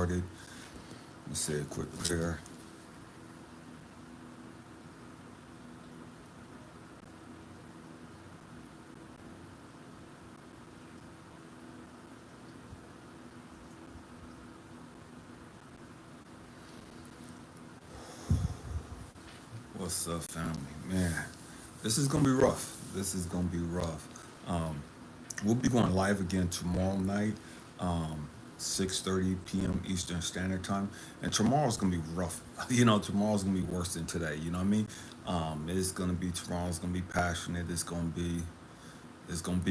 started. Let's say a quick prayer. What's up, family? Man, this is gonna be rough. This is gonna be rough. Um, we'll be going live again tomorrow night, 6:30 p.m. Eastern Standard Time. And tomorrow's gonna be rough. Tomorrow's gonna be worse than today. You know what I mean? It's gonna be tomorrow's gonna be passionate. It's gonna be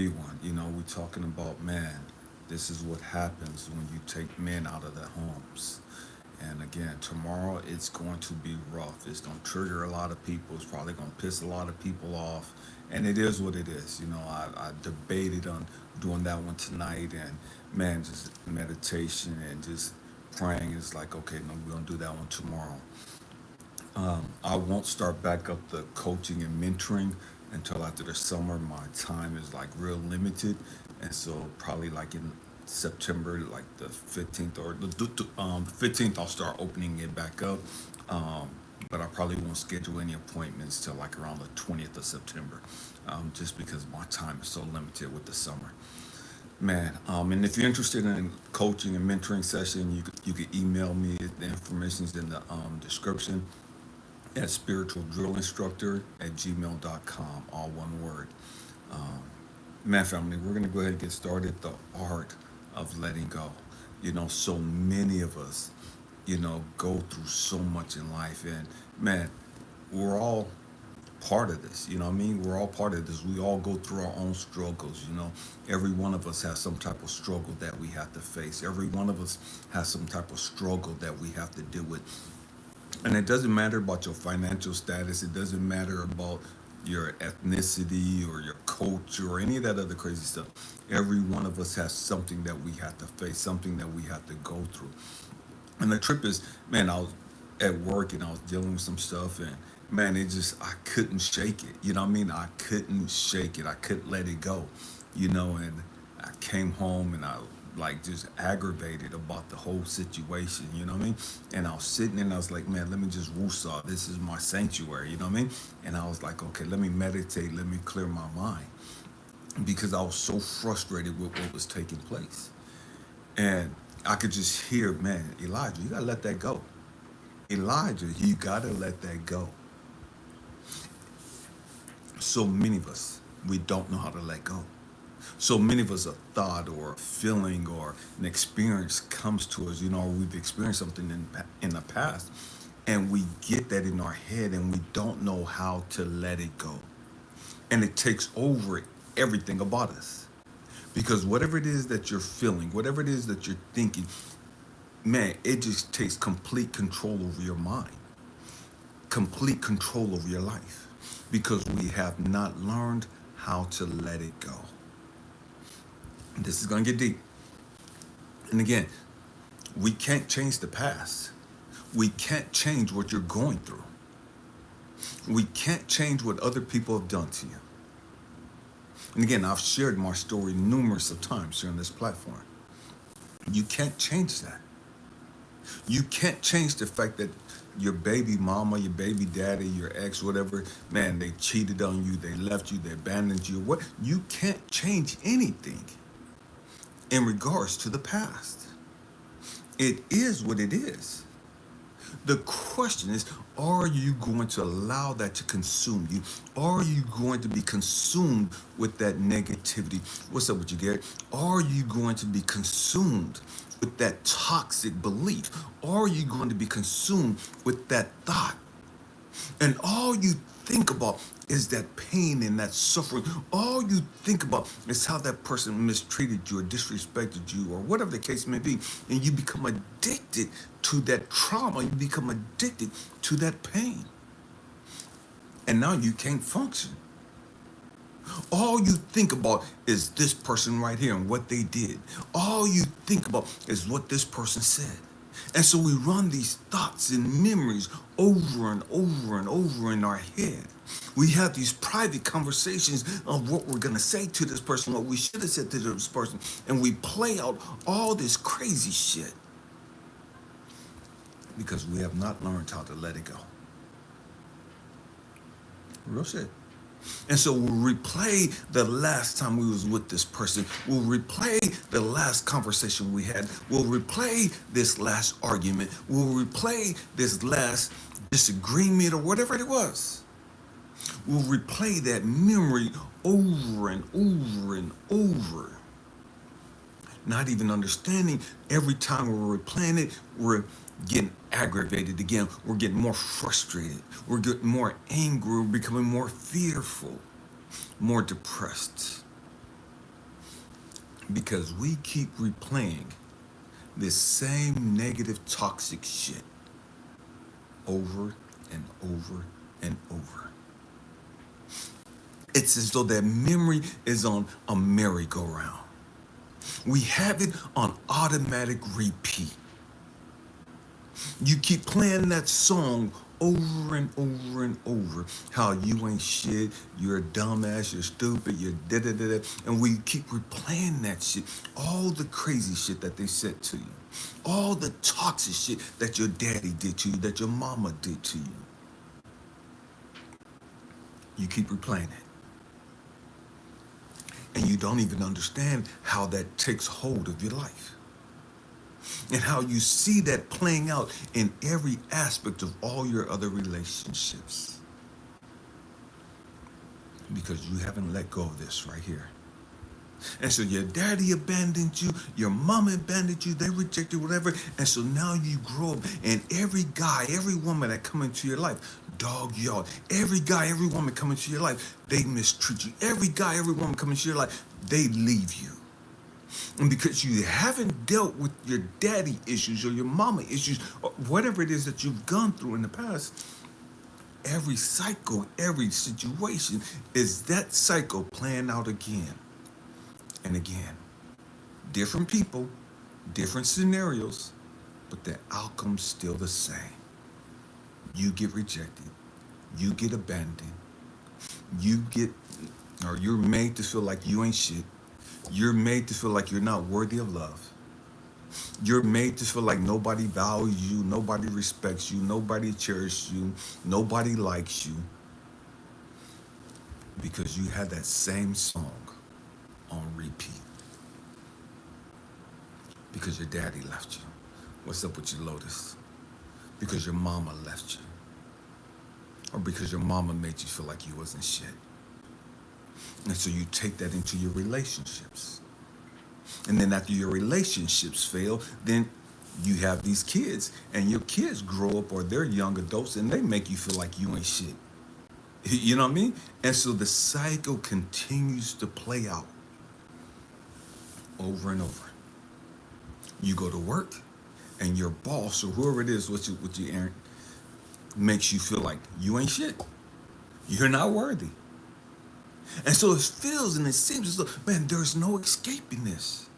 one. We're talking about, man. This is what happens when you take men out of their homes. And again, tomorrow it's going to be rough. It's going to trigger a lot of people. It's probably going to piss a lot of people off. And it is what it is. I debated on doing that one tonight. And man, just meditation and just praying is like, okay, no, we're going to do that one tomorrow. I won't start back up the coaching and mentoring until after the summer. My time is like real limited, and so probably like in September, like the 15th or the 15th, I'll start opening it back up. But I probably won't schedule any appointments till like around the 20th of September, just because my time is so limited with the summer. Man, and if you're interested in coaching and mentoring session, you can email me. The information is in the description at spiritualdrillinstructor@gmail.com, all one word. Um, Man, family, we're going to go ahead and get started. The art of letting go. So many of us, go through so much in life. And man, we're all part of this. You know what I mean? We're all part of this. We all go through our own struggles. Every one of us has some type of struggle that we have to face. Every one of us has some type of struggle that we have to deal with. And it doesn't matter about your financial status. It doesn't matter about your ethnicity or your culture or any of that other crazy stuff. Every one of us has something that we have to face, something that we have to go through. And the trip is, man, I was at work and I was dealing with some stuff, and man, I couldn't shake it. You know what I mean? I couldn't shake it. I couldn't let it go. And I came home and I like just aggravated about the whole situation. You know what I mean? And I was sitting and I was like, man, let me just woosah. This is my sanctuary. You know what I mean? And I was like, okay, let me meditate. Let me clear my mind, because I was so frustrated with what was taking place. And I could just hear, man, Elijah, you gotta let that go. Elijah, you gotta let that go. So many of us, we don't know how to let go. So many of us, a thought or a feeling or an experience comes to us, or we've experienced something in the past, and we get that in our head and we don't know how to let it go. And it takes over everything about us. Because whatever it is that you're feeling, whatever it is that you're thinking, man, it just takes complete control over your mind, complete control over your life, because we have not learned how to let it go. This is going to get deep. And again, we can't change the past. We can't change what you're going through. We can't change what other people have done to you. And again, I've shared my story numerous of times here on this platform. You can't change that. You can't change the fact that your baby mama, your baby daddy, your ex, whatever, man, they cheated on you, they left you, they abandoned you. What? You can't change anything in regards to the past. It is what it is. The question is, are you going to allow that to consume you? Are you going to be consumed with that negativity? What's up with you, Gary? Are you going to be consumed with that toxic belief? Are you going to be consumed with that thought? And all you think about is that pain and that suffering. All you think about is how that person mistreated you or disrespected you or whatever the case may be. And you become addicted to that trauma. You become addicted to that pain. And now you can't function. All you think about is this person right here and what they did. All you think about is what this person said. And so we run these thoughts and memories over and over and over in our head. We have these private conversations of what we're going to say to this person, what we should have said to this person, and we play out all this crazy shit. because we have not learned how to let it go. Real shit. And so we'll replay the last time we was with this person. We'll replay the last conversation we had. We'll replay this last argument. We'll replay this last disagreement or whatever it was. We'll replay that memory over and over and over. Not even understanding every time we're replaying it, we're getting aggravated again. We're getting more frustrated. We're getting more angry. We're becoming more fearful, more depressed. Because we keep replaying this same negative, toxic shit over and over and over. It's as though that memory is on a merry-go-round. We have it on automatic repeat. You keep playing that song over and over and over. How you ain't shit, you're a dumbass, you're stupid, you're da-da-da-da. And we keep replaying that shit. All the crazy shit that they said to you. All the toxic shit that your daddy did to you, that your mama did to you. You keep replaying it. And you don't even understand how that takes hold of your life. And how you see that playing out in every aspect of all your other relationships. Because you haven't let go of this right here. And so your daddy abandoned you, your mama abandoned you, they rejected whatever. And so now you grow up, and every guy, every woman that come into your life, dog y'all, every guy, every woman come into your life, they mistreat you. Every guy, every woman come into your life, they leave you. And because you haven't dealt with your daddy issues or your mama issues, or whatever it is that you've gone through in the past, every cycle, every situation is that cycle playing out again and again. Different people, different scenarios, but the outcome's still the same. You get rejected, you get abandoned, you're made to feel like you ain't shit. You're made to feel like you're not worthy of love. You're made to feel like nobody values you, nobody respects you, nobody cherishes you, nobody likes you. Because you had that same song on repeat. Because your daddy left you. What's up with you, Lotus? Because your mama left you. Or because your mama made you feel like you wasn't shit. And so you take that into your relationships. And then after your relationships fail, then you have these kids. And your kids grow up, or they're young adults, and they make you feel like you ain't shit. You know what I mean? And so the cycle continues to play out over and over. You go to work, and your boss, or whoever it is with you, Aaron, makes you feel like you ain't shit. You're not worthy. And so it feels and it seems as though, man, there's no escaping this.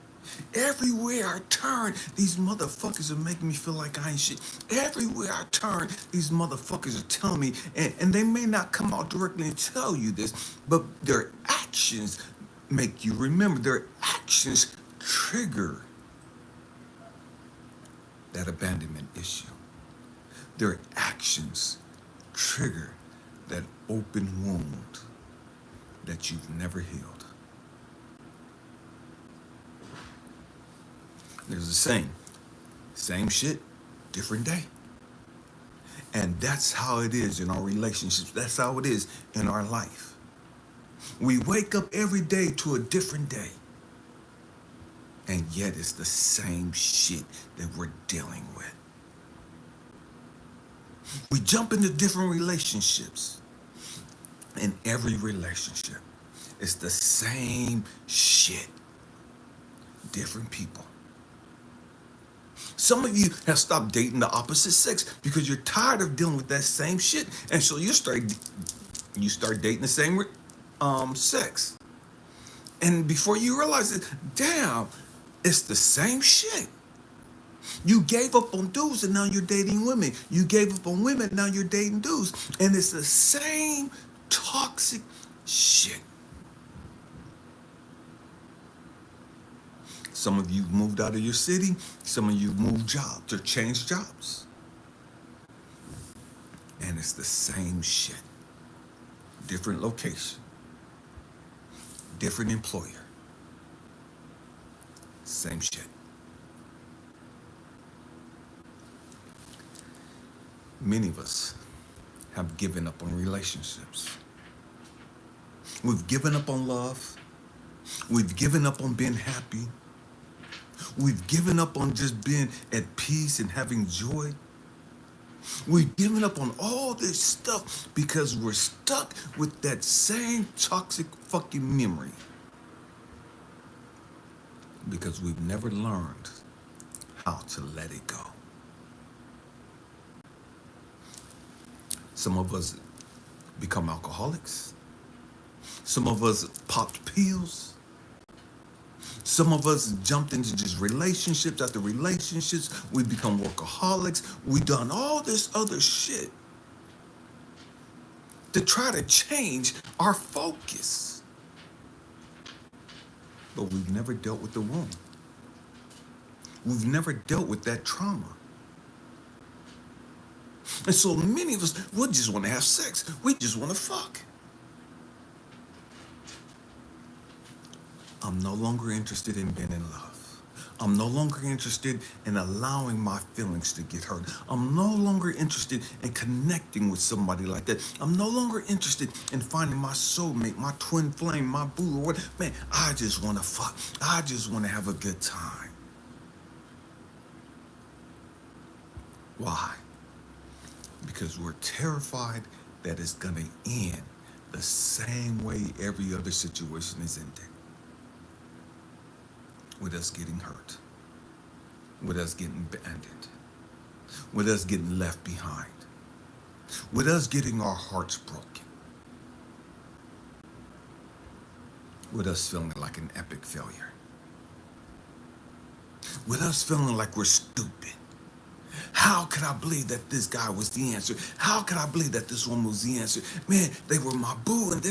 Everywhere I turn, these motherfuckers are making me feel like I ain't shit. Everywhere I turn, these motherfuckers are telling me, and they may not come out directly and tell you this, but their actions make you remember. Their actions trigger that abandonment issue. Their actions trigger that open wound that you've never healed. There's a saying, same shit, different day. And that's how it is in our relationships. That's how it is in our life. We wake up every day to a different day. And yet it's the same shit that we're dealing with. We jump into different relationships. In every relationship, it's the same shit. Different people. Some of you have stopped dating the opposite sex because you're tired of dealing with that same shit. And so you start dating the same sex. And before you realize it, damn, it's the same shit. You gave up on dudes and now you're dating women. You gave up on women, now you're dating dudes. And it's the same toxic shit. Some of you moved out of your city. Some of you moved jobs or changed jobs. And it's the same shit. Different location, different employer, same shit. Many of us have given up on relationships. We've given up on love. We've given up on being happy. We've given up on just being at peace and having joy. We've given up on all this stuff because we're stuck with that same toxic fucking memory. Because we've never learned how to let it go. Some of us become alcoholics. Some of us popped pills. Some of us jumped into just relationships after relationships. We become workaholics. We done all this other shit to try to change our focus. But we've never dealt with the wound. We've never dealt with that trauma. And so many of us, we just want to have sex. We just want to fuck. I'm no longer interested in being in love. I'm no longer interested in allowing my feelings to get hurt. I'm no longer interested in connecting with somebody like that. I'm no longer interested in finding my soulmate, my twin flame, my boo, or what. Man, I just want to fuck. I just want to have a good time. Why? Because we're terrified that it's going to end the same way every other situation is ending. With us getting hurt, with us getting abandoned, with us getting left behind, with us getting our hearts broken, with us feeling like an epic failure, with us feeling like we're stupid. How could I believe that this guy was the answer? How could I believe that this woman was the answer? Man, they were my boo, and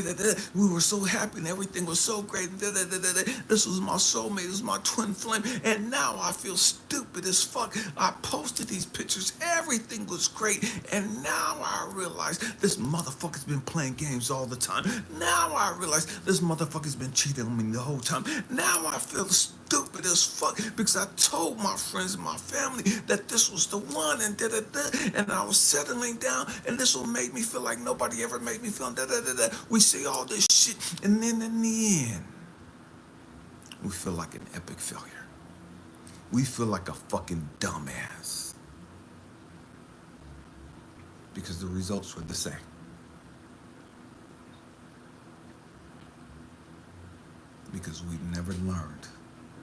we were so happy, and everything was so great. This was my soulmate, this was my twin flame, and now I feel stupid as fuck. I posted these pictures, everything was great, and now I realize this motherfucker's been playing games all the time. Now I realize this motherfucker's been cheating on me the whole time. Now I feel stupid as fuck because I told my friends and my family that this was the one, and and I was settling down, and this will make me feel like nobody ever made me feel We say all this shit, and then in the end, we feel like an epic failure. We feel like a fucking dumbass because the results were the same. Because we've never learned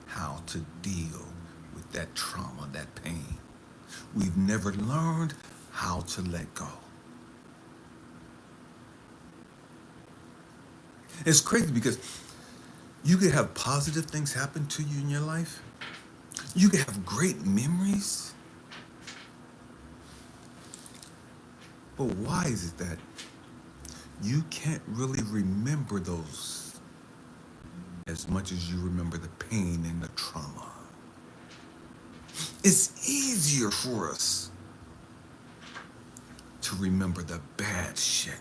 how to deal with that trauma, that pain. We've never learned how to let go. It's crazy because you could have positive things happen to you in your life. You could have great memories. But why is it that you can't really remember those as much as you remember the pain and the trauma? It's easier for us to remember the bad shit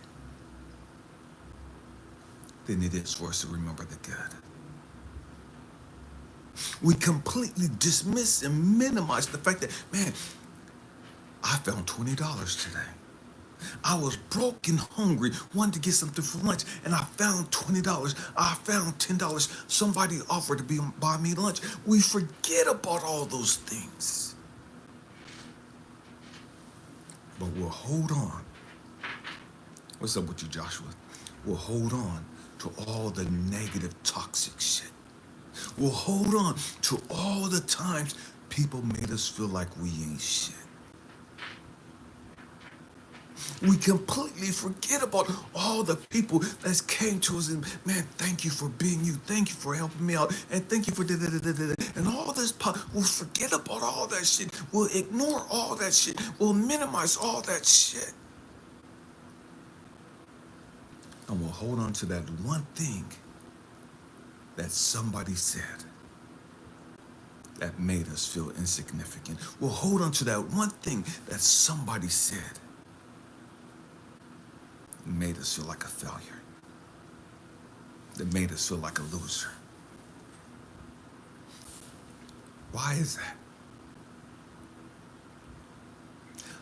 than it is for us to remember the good. We completely dismiss and minimize the fact that, man, I found $20 today. I was broke and hungry, wanted to get something for lunch, and I found $20. I found $10. Somebody offered to buy me lunch. We forget about all those things. But we'll hold on. What's up with you, Joshua? We'll hold on to all the negative, toxic shit. We'll hold on to all the times people made us feel like we ain't shit. We completely forget about all the people that came to us and, man, thank you for being you. Thank you for helping me out. And thank you for da-da-da-da-da. And all this, we'll forget about all that shit. We'll ignore all that shit. We'll minimize all that shit. And we'll hold on to that one thing that somebody said that made us feel insignificant. We'll hold on to that one thing that somebody said made us feel like a failure, that made us feel like a loser. Why is that?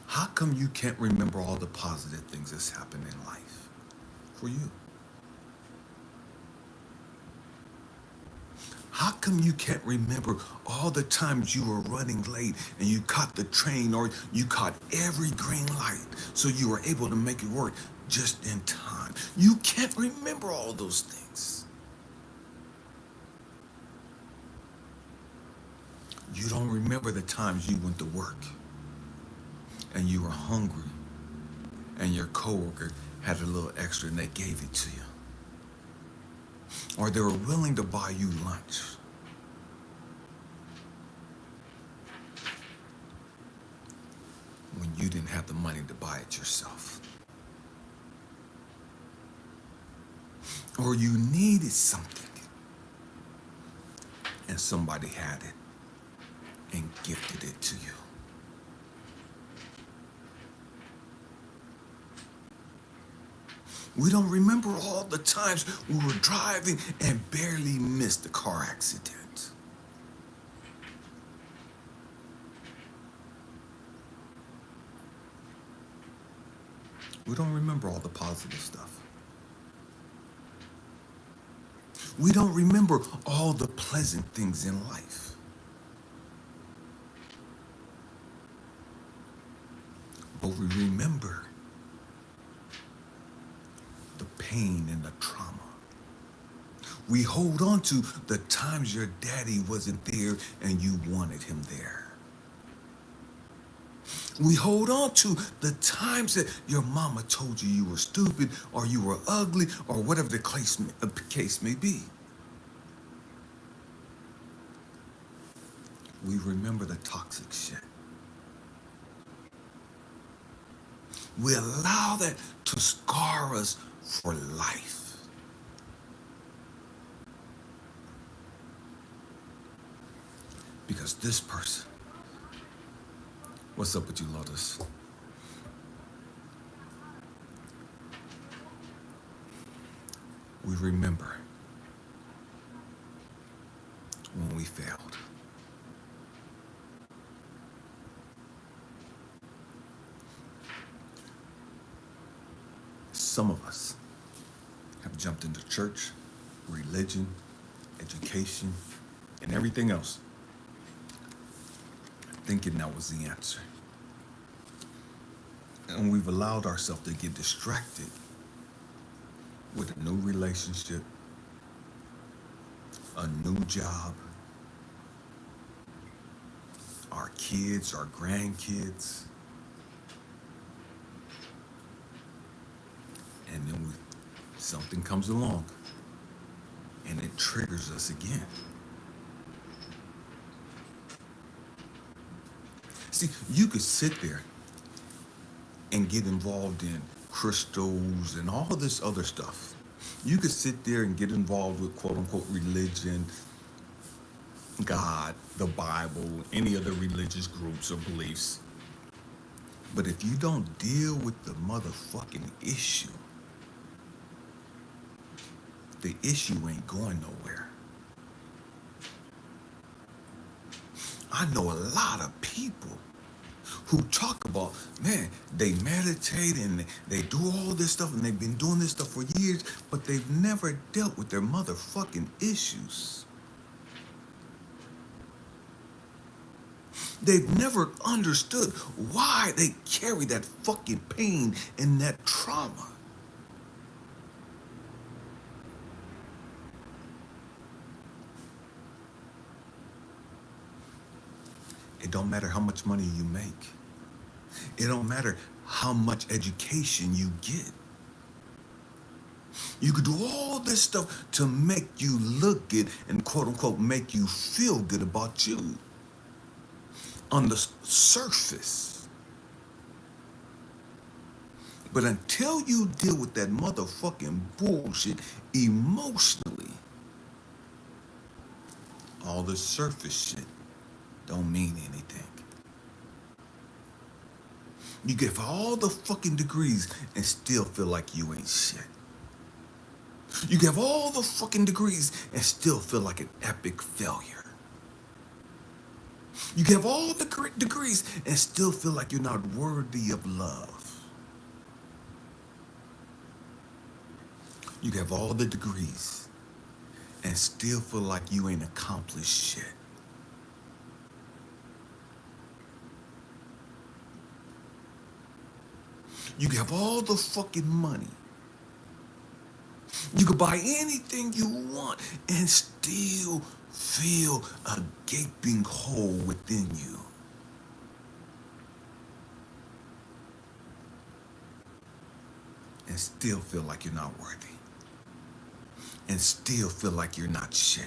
How come you can't remember all the positive things that's happened in life for you? How come you can't remember all the times you were running late and you caught the train or you caught every green light so you were able to make it work just in time? You can't remember all those things. You don't remember the times you went to work and you were hungry and your coworker had a little extra and they gave it to you. Or they were willing to buy you lunch. When you didn't have the money to buy it yourself. Or you needed something and somebody had it and gifted it to you. We don't remember all the times we were driving and barely missed a car accident. We don't remember all the positive stuff. We don't remember all the pleasant things in life. But we remember the pain and the trauma. We hold on to the times your daddy wasn't there and you wanted him there. We hold on to the times that your mama told you you were stupid or you were ugly or whatever the case may be. We remember the toxic shit. We allow that to scar us for life. Because this person, what's up with you, Lotus? We remember when we failed. Some of us have jumped into church, religion, education, and everything else, thinking that was the answer. And we've allowed ourselves to get distracted with a new relationship, a new job, our kids, our grandkids. And then something comes along and it triggers us again. See, you could sit there and get involved in crystals and all this other stuff. You could sit there and get involved with quote unquote religion, God, the Bible, any other religious groups or beliefs. But if you don't deal with the motherfucking issue, the issue ain't going nowhere. I know a lot of people who talk about, man, they meditate and they do all this stuff and they've been doing this stuff for years, but they've never dealt with their motherfucking issues. They've never understood why they carry that fucking pain and that trauma. It don't matter how much money you make. It don't matter how much education you get. You could do all this stuff to make you look good and quote unquote make you feel good about you on the surface. But until you deal with that motherfucking bullshit emotionally, all the surface shit don't mean anything. You get all the fucking degrees and still feel like you ain't shit. You get all the fucking degrees and still feel like an epic failure. You get all the degrees and still feel like you're not worthy of love. You have all the degrees and still feel like you ain't accomplished shit. You have all the fucking money. You can buy anything you want and still feel a gaping hole within you. And still feel like you're not worthy. And still feel like you're not shit.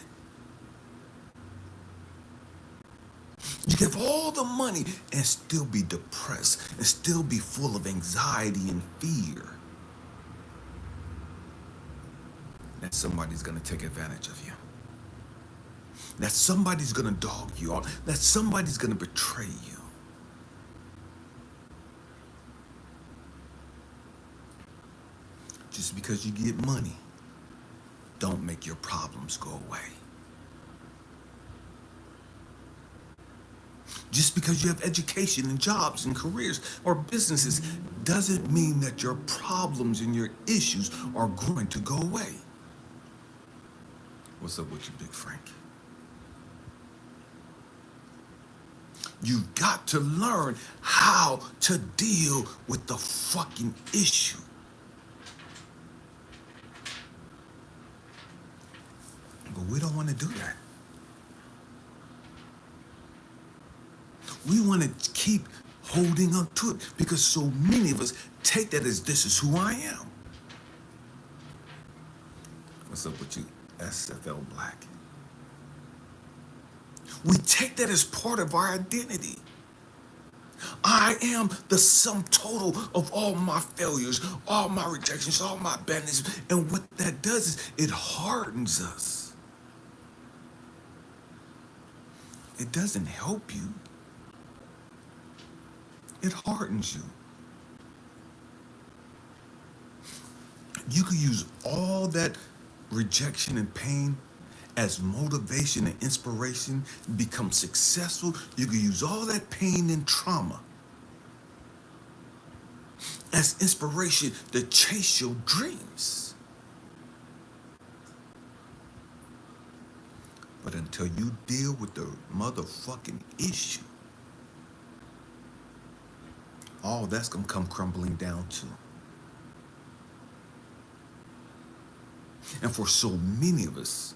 You have all the money and still be depressed and still be full of anxiety and fear that somebody's going to take advantage of you. That somebody's going to dog you out. That somebody's going to betray you. Just because you get money, don't make your problems go away. Just because you have education and jobs and careers or businesses doesn't mean that your problems and your issues are going to go away. What's up with you, Big Frank? You've got to learn how to deal with the fucking issue. But we don't want to do that. We want to keep holding on to it because so many of us take that as this is who I am. What's up with you, SFL Black? We take that as part of our identity. I am the sum total of all my failures, all my rejections, all my badness. And what that does is it hardens us. It doesn't help you. It hardens you. You can use all that rejection and pain as motivation and inspiration to become successful. You can use all that pain and trauma as inspiration to chase your dreams. But until you deal with the motherfucking issue, all that's gonna come crumbling down too. And for so many of us,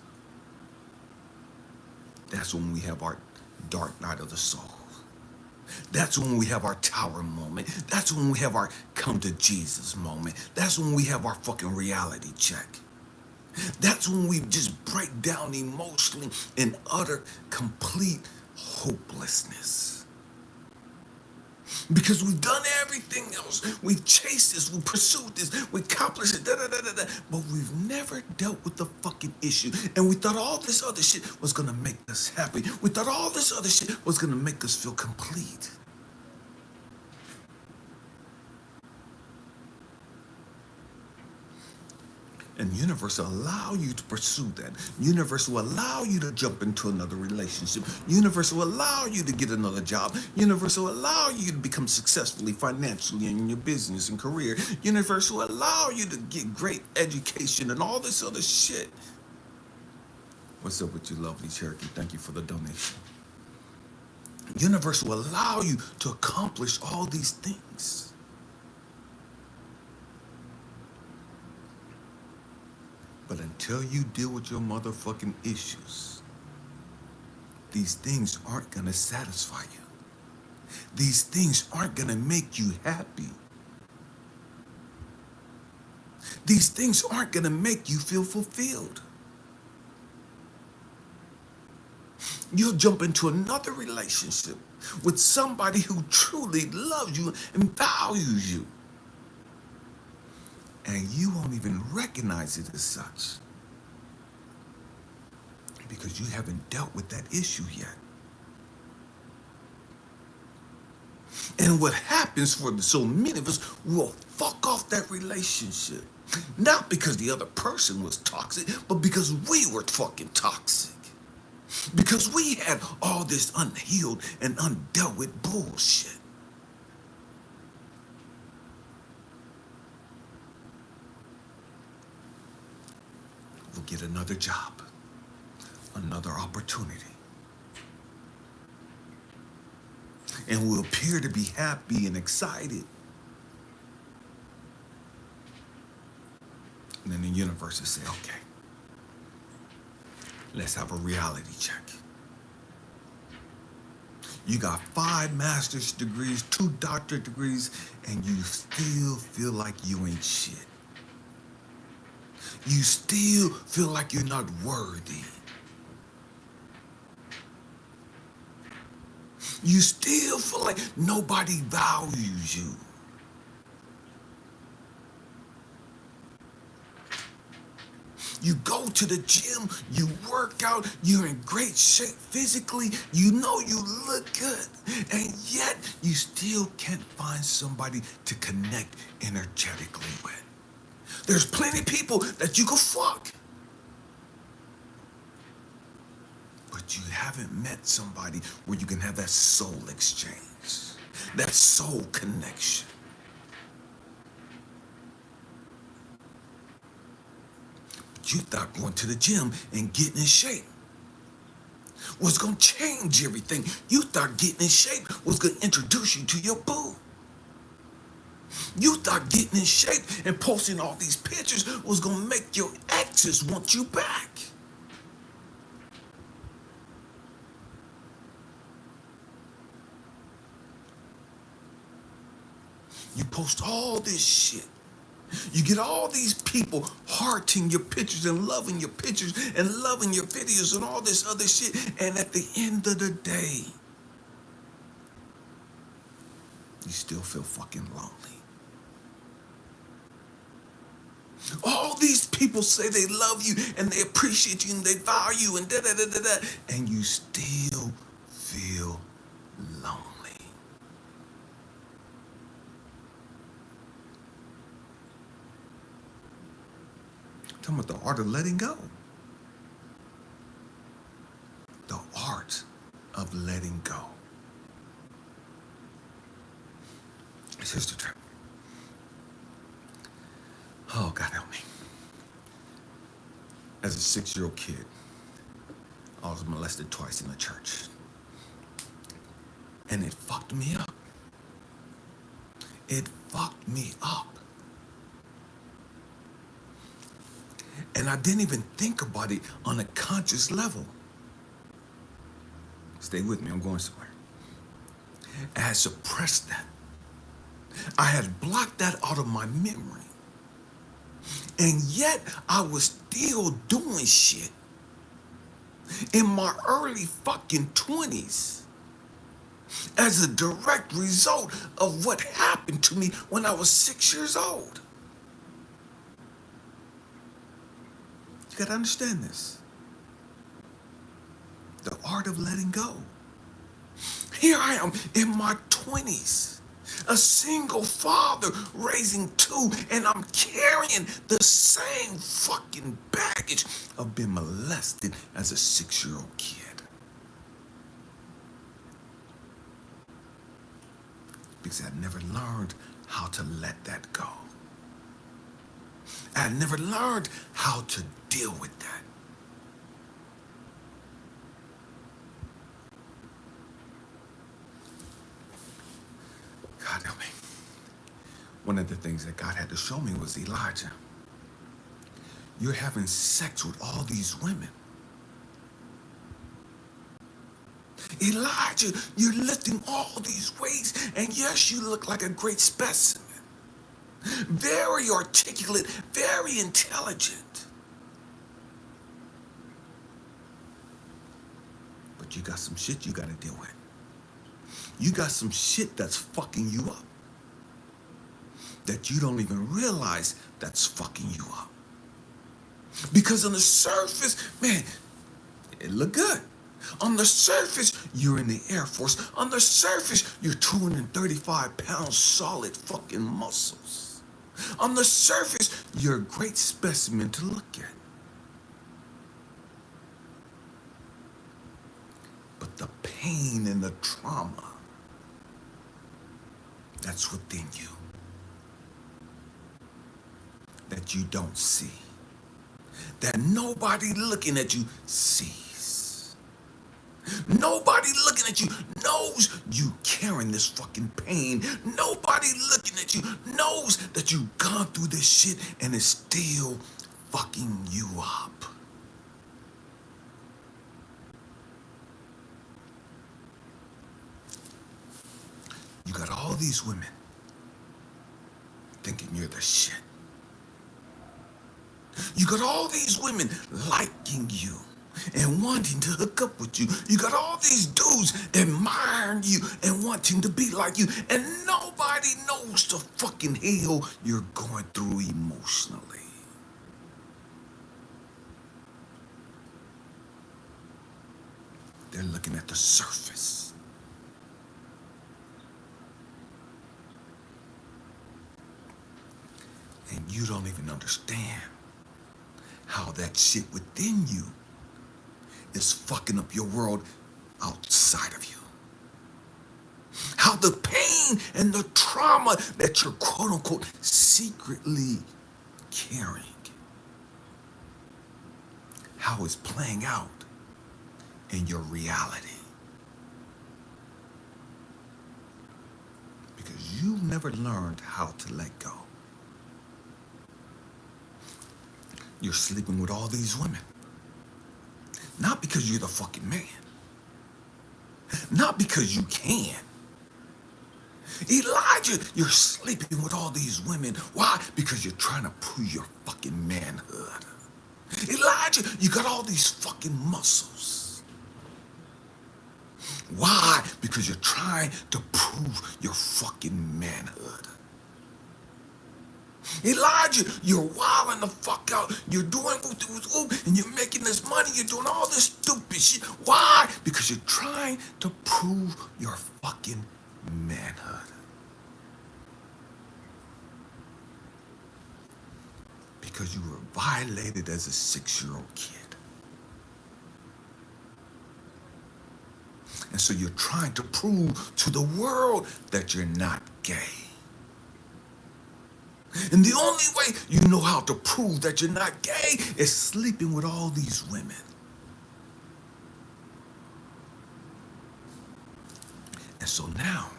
that's when we have our dark night of the soul. That's when we have our tower moment. That's when we have our come to Jesus moment. That's when we have our fucking reality check. That's when we just break down emotionally in utter, complete hopelessness. Because we've done everything else. We've chased this, we pursued this, we accomplished it, but we've never dealt with the fucking issue. And we thought all this other shit was gonna make us happy. We thought all this other shit was gonna make us feel complete. And the universe will allow you to pursue that. Universe will allow you to jump into another relationship. Universe will allow you to get another job. Universe will allow you to become successfully financially in your business and career. Universe will allow you to get great education and all this other shit. What's up with you, lovely Cherokee? Thank you for the donation. Universe will allow you to accomplish all these things. But until you deal with your motherfucking issues, these things aren't gonna satisfy you. These things aren't gonna make you happy. These things aren't gonna make you feel fulfilled. You'll jump into another relationship with somebody who truly loves you and values you. And you won't even recognize it as such because you haven't dealt with that issue yet. And what happens so many of us will fuck off that relationship. Not because the other person was toxic, but because we were fucking toxic. Because we had all this unhealed and undealt with bullshit. We'll get another job, another opportunity. And we'll appear to be happy and excited. And then the universe will say, okay, let's have a reality check. You got 5 master's degrees, 2 doctorate degrees, and you still feel like you ain't shit. You still feel like you're not worthy. You still feel like nobody values you. You go to the gym, you work out, you're in great shape physically, you know you look good, and yet you still can't find somebody to connect energetically with. There's plenty of people that you could fuck, but you haven't met somebody where you can have that soul exchange, that soul connection. You thought going to the gym and getting in shape was going to change everything. You thought getting in shape was going to introduce you to your boo. You thought getting in shape and posting all these pictures was going to make your exes want you back. You post all this shit. You get all these people hearting your pictures and loving your pictures and loving your videos and all this other shit. And at the end of the day, you still feel fucking lonely. All these people say they love you and they appreciate you and they value you and da-da-da-da-da. And you still feel lonely. Talking about the art of letting go. The art of letting go. Here's the trip. Oh, God help me. As a 6-year-old kid, I was molested twice in the church. And it fucked me up. It fucked me up. And I didn't even think about it on a conscious level. Stay with me, I'm going somewhere. I had suppressed that. I had blocked that out of my memory. And yet I was still doing shit in my early fucking 20s as a direct result of what happened to me when I was 6 years old. You gotta understand this. The art of letting go. Here I am in my 20s, a single father raising 2, and I'm carrying the same fucking baggage of being molested as a 6-year-old kid. Because I never learned how to let that go. I never learned how to deal with that. God help me. One of the things that God had to show me was, Elijah, you're having sex with all these women. Elijah, you're lifting all these weights, and yes, you look like a great specimen. Very articulate, very intelligent. But you got some shit you gotta deal with. You got some shit that's fucking you up, that you don't even realize that's fucking you up. Because on the surface, man, it look good. On the surface, you're in the Air Force. On the surface, you're 235 pounds solid fucking muscles. On the surface, you're a great specimen to look at. But the pain and the trauma that's within you that you don't see, that nobody looking at you sees. Nobody looking at you knows you carrying this fucking pain. Nobody looking at you knows that you've gone through this shit and it's still fucking you up. You got all these women thinking you're the shit. You got all these women liking you and wanting to hook up with you. You got all these dudes admiring you and wanting to be like you. And nobody knows the fucking hell you're going through emotionally. They're looking at the surface. And you don't even understand how that shit within you is fucking up your world outside of you. How the pain and the trauma that you're quote unquote secretly carrying, how it's playing out in your reality. Because you never learned how to let go. You're sleeping with all these women. Not because you're the fucking man. Not because you can. Elijah, you're sleeping with all these women. Why? Because you're trying to prove your fucking manhood. Elijah, you got all these fucking muscles. Why? Because you're trying to prove your fucking manhood. Elijah, you're wilding the fuck out. You're doing and you're making this money. You're doing all this stupid shit. Why? Because you're trying to prove your fucking manhood. Because you were violated as a 6-year-old kid. And so you're trying to prove to the world that you're not gay. And the only way you know how to prove that you're not gay is sleeping with all these women. And so now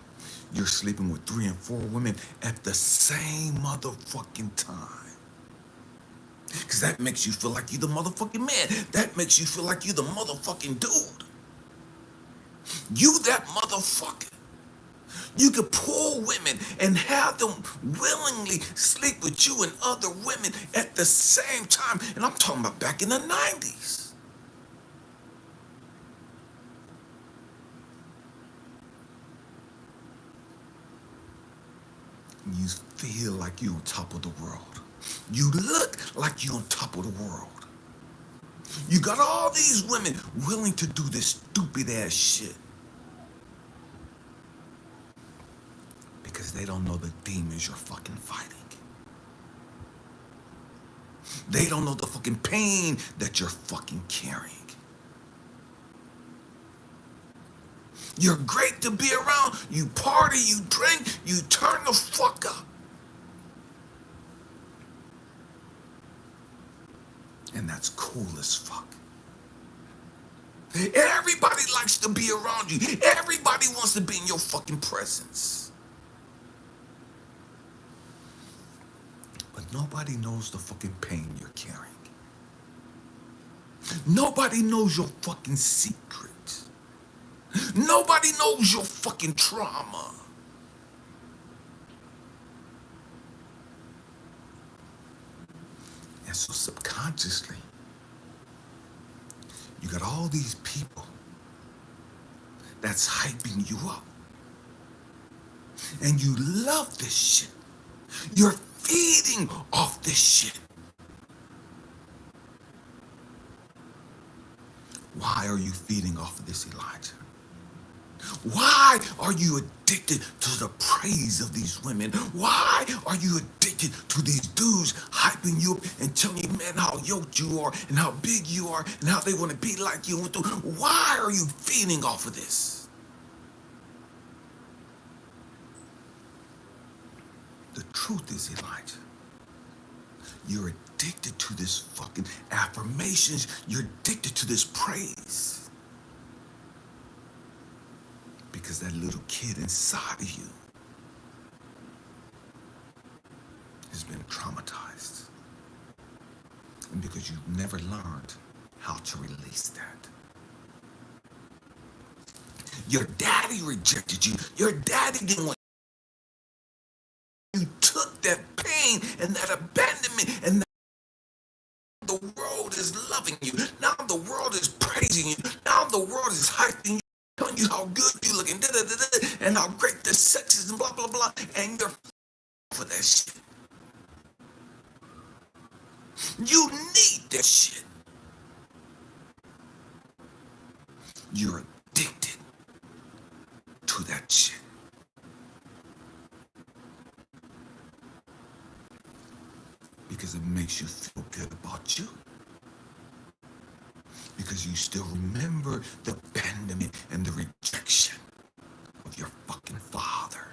you're sleeping with 3 and 4 women at the same motherfucking time. Because that makes you feel like you're the motherfucking man. That makes you feel like you're the motherfucking dude. You that motherfucker. You could pull women and have them willingly sleep with you and other women at the same time. And I'm talking about back in the 90s. You feel like you're on top of the world. You look like you're on top of the world. You got all these women willing to do this stupid ass shit. Because they don't know the demons you're fucking fighting. They don't know the fucking pain that you're fucking carrying. You're great to be around. You party, you drink, you turn the fuck up. And that's cool as fuck. Everybody likes to be around you. Everybody wants to be in your fucking presence. But nobody knows the fucking pain you're carrying. Nobody knows your fucking secrets. Nobody knows your fucking trauma. And so subconsciously, you got all these people that's hyping you up. And you love this shit. You're feeding off this shit. Why are you feeding off of this, Elijah? Why are you addicted to the praise of these women? Why are you addicted to these dudes hyping you up and telling you, man, how yoked you are and how big you are and how they want to be like you? Why are you feeding off of this? The truth is, Elijah, you're addicted to this fucking affirmations. You're addicted to this praise. Because that little kid inside of you has been traumatized. And because you've never learned how to release that. Your daddy rejected you. Your daddy didn't want you. You took that pain and that abandonment, and the world is loving you. Now the world is praising you. Now the world is hyping you, telling you how good you look and and how great the sex is and blah blah blah. And you're for that shit. You need that shit. You're addicted to that shit. Because it makes you feel good about you. Because you still remember the abandonment and the rejection of your fucking father.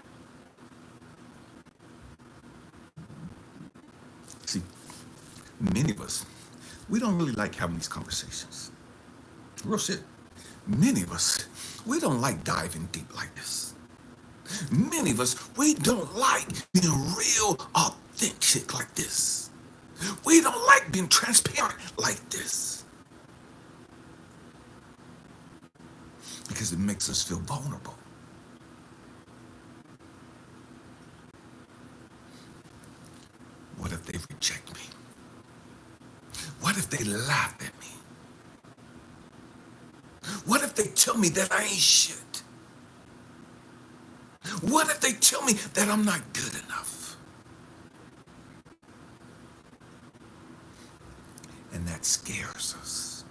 See, many of us, we don't really like having these conversations. Real shit. Many of us, we don't like diving deep like this. Many of us, we don't like being real, authentic like this. We don't like being transparent like this. Because it makes us feel vulnerable. What if they reject me? What if they laugh at me? What if they tell me that I ain't shit? What if they tell me that I'm not good enough? And that scares us.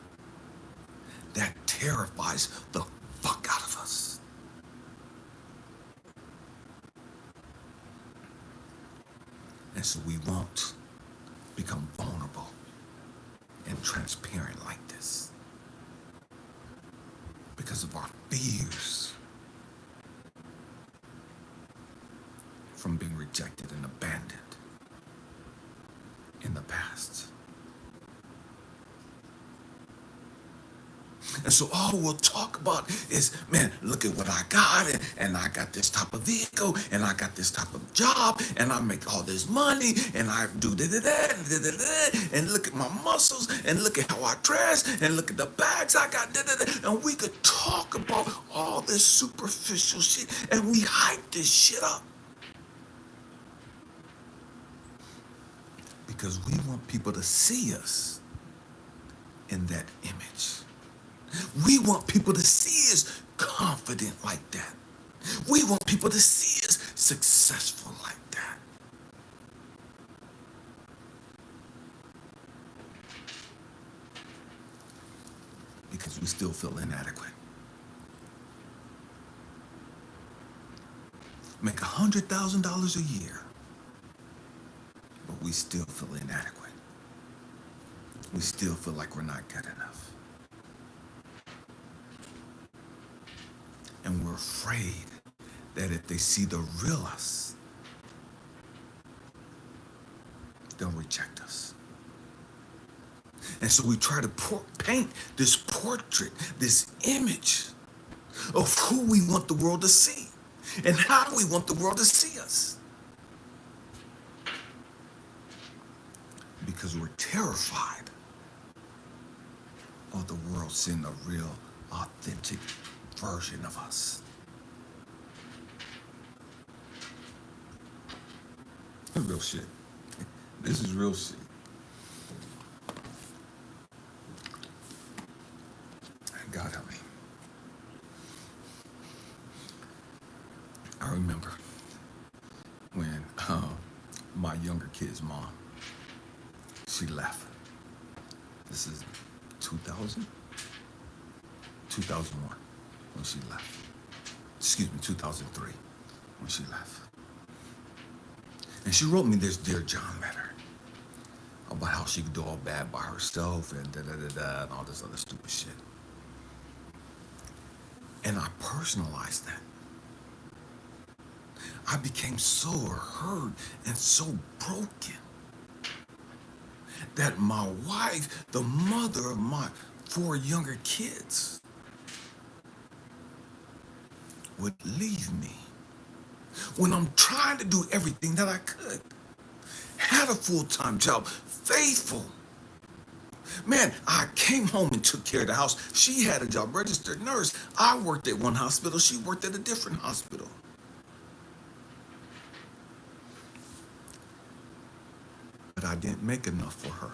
That terrifies the fuck out of us. And so we won't become vulnerable and transparent like this. Because of our fears from being rejected and abandoned in the past. And so all we'll talk about is, man, look at what I got, and I got this type of vehicle, and I got this type of job, and I make all this money, and I do and look at my muscles, and look at how I dress, and look at the bags I got, and we could talk about all this superficial shit, and we hype this shit up. Because we want people to see us in that image. We want people to see us confident like that. We want people to see us successful like that. Because we still feel inadequate. Make $100,000 a year, but we still feel inadequate. We still feel like we're not good enough. And we're afraid that if they see the real us, they'll reject us. And so we try to paint this portrait, this image of who we want the world to see and how we want the world to see us. Because we're terrified of the world seeing a real, authentic version of us. This is real shit. This is real shit. God help me. I remember when my younger kid's mom, she left. This is 2000. 2001 when she left. Excuse me, 2003 when she left. And she wrote me this Dear John letter about how she could do all bad by herself and da-da-da-da and all this other stupid shit. And I personalized that. I became so hurt and so broken that my wife, the mother of my 4 younger kids, would leave me when I'm trying to do everything that I could. Had a full-time job, faithful. Man, I came home and took care of the house. She had a job, registered nurse. I worked at one hospital. She worked at a different hospital. But I didn't make enough for her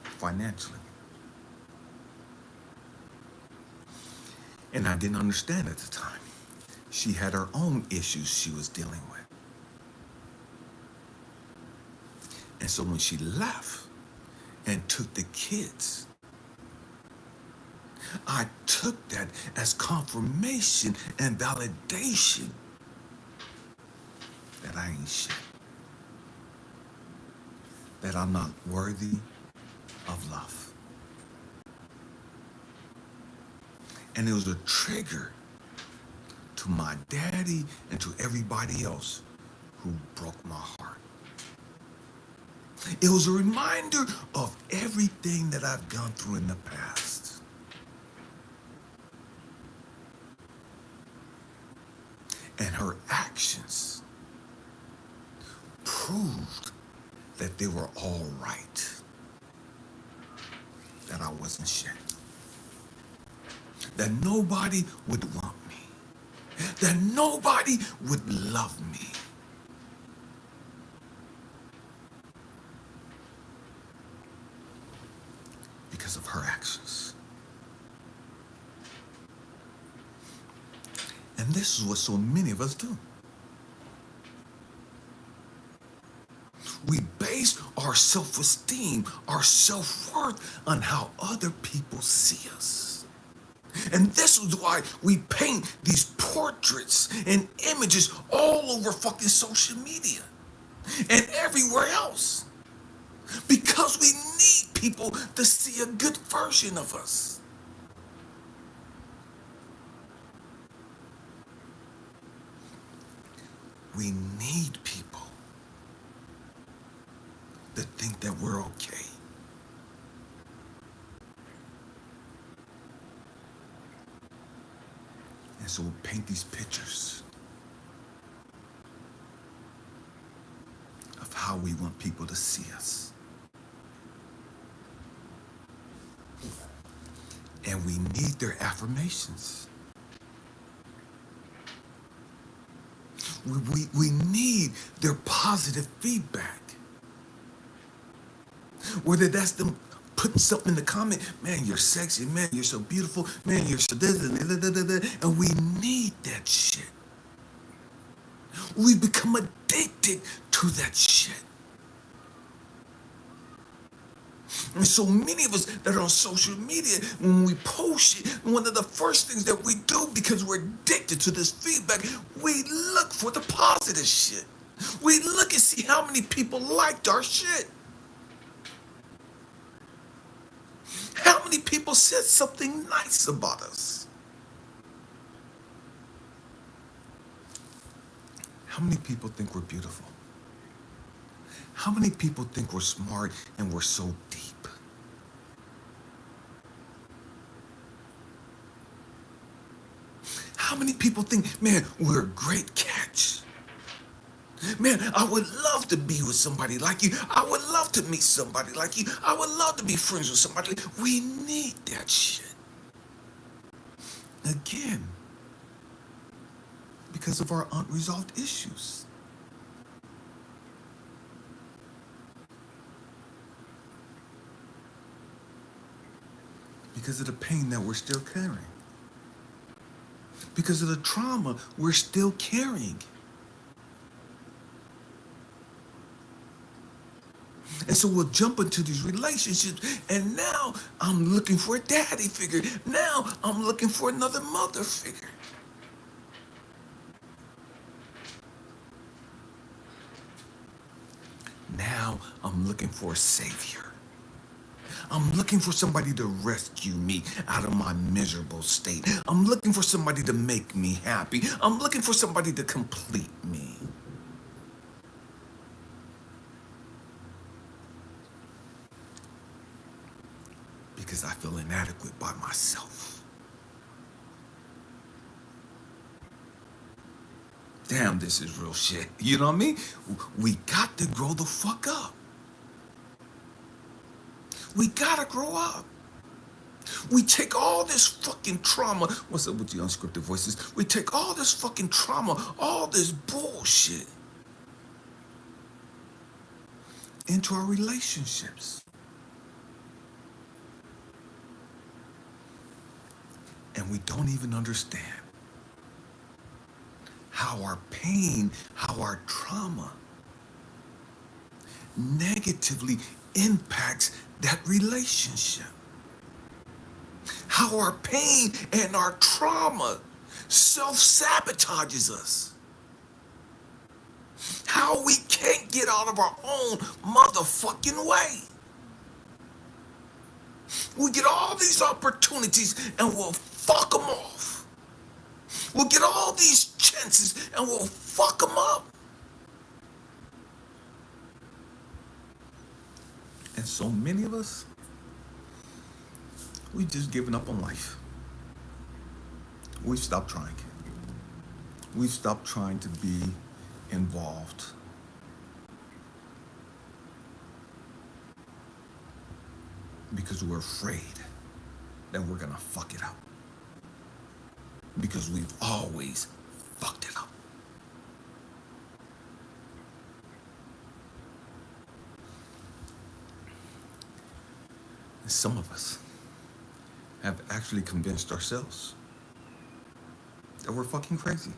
financially. And I didn't understand at the time. She had her own issues she was dealing with. And so when she left and took the kids, I took that as confirmation and validation that I ain't shit. That I'm not worthy of love. And it was a trigger to my daddy and to everybody else who broke my heart. It was a reminder of everything that I've gone through in the past. And her actions proved that they were all right. That I wasn't shit. That nobody would want me. That nobody would love me. Because of her actions. And this is what so many of us do. We base our self-esteem, our self-worth on how other people see us. And this is why we paint these portraits and images all over fucking social media and everywhere else. Because we need people to see a good version of us. We need people that think that we're okay. And so we paint these pictures of how we want people to see us. And we need their affirmations. We need their positive feedback. Whether that's them putting something in the comment, man, you're sexy, man, you're so beautiful, man, you're so and we need that shit. We become addicted to that shit. And so many of us that are on social media, when we post shit, one of the first things that we do, because we're addicted to this feedback, we look for the positive shit. We look and see how many people liked our shit. How many people said something nice about us? How many people think we're beautiful? How many people think we're smart and we're so deep? How many people think, man, we're a great catch? Man, I would love to be with somebody like you. I would love to meet somebody like you. I would love to be friends with somebody. We need that shit. Again, because of our unresolved issues. Because of the pain that we're still carrying. Because of the trauma we're still carrying. And so we'll jump into these relationships, and now I'm looking for a daddy figure. Now I'm looking for another mother figure. Now I'm looking for a savior. I'm looking for somebody to rescue me out of my miserable state. I'm looking for somebody to make me happy. I'm looking for somebody to complete me. Because I feel inadequate by myself. Damn, this is real shit. You know what I mean? We got to grow the fuck up. We gotta grow up. We take all this fucking trauma. What's up with the unscripted voices? We take all this fucking trauma, all this bullshit into our relationships. And we don't even understand how our pain, how our trauma negatively impacts that relationship. How our pain and our trauma self-sabotages us. How we can't get out of our own motherfucking way. We get all these opportunities and we'll fuck them off. We'll get all these chances and we'll fuck them up. And so many of us, we've just given up on life. We've stopped trying. We've stopped trying to be involved. Because we're afraid that we're gonna fuck it up. Because we've always fucked it up. And some of us have actually convinced ourselves that we're fucking crazy.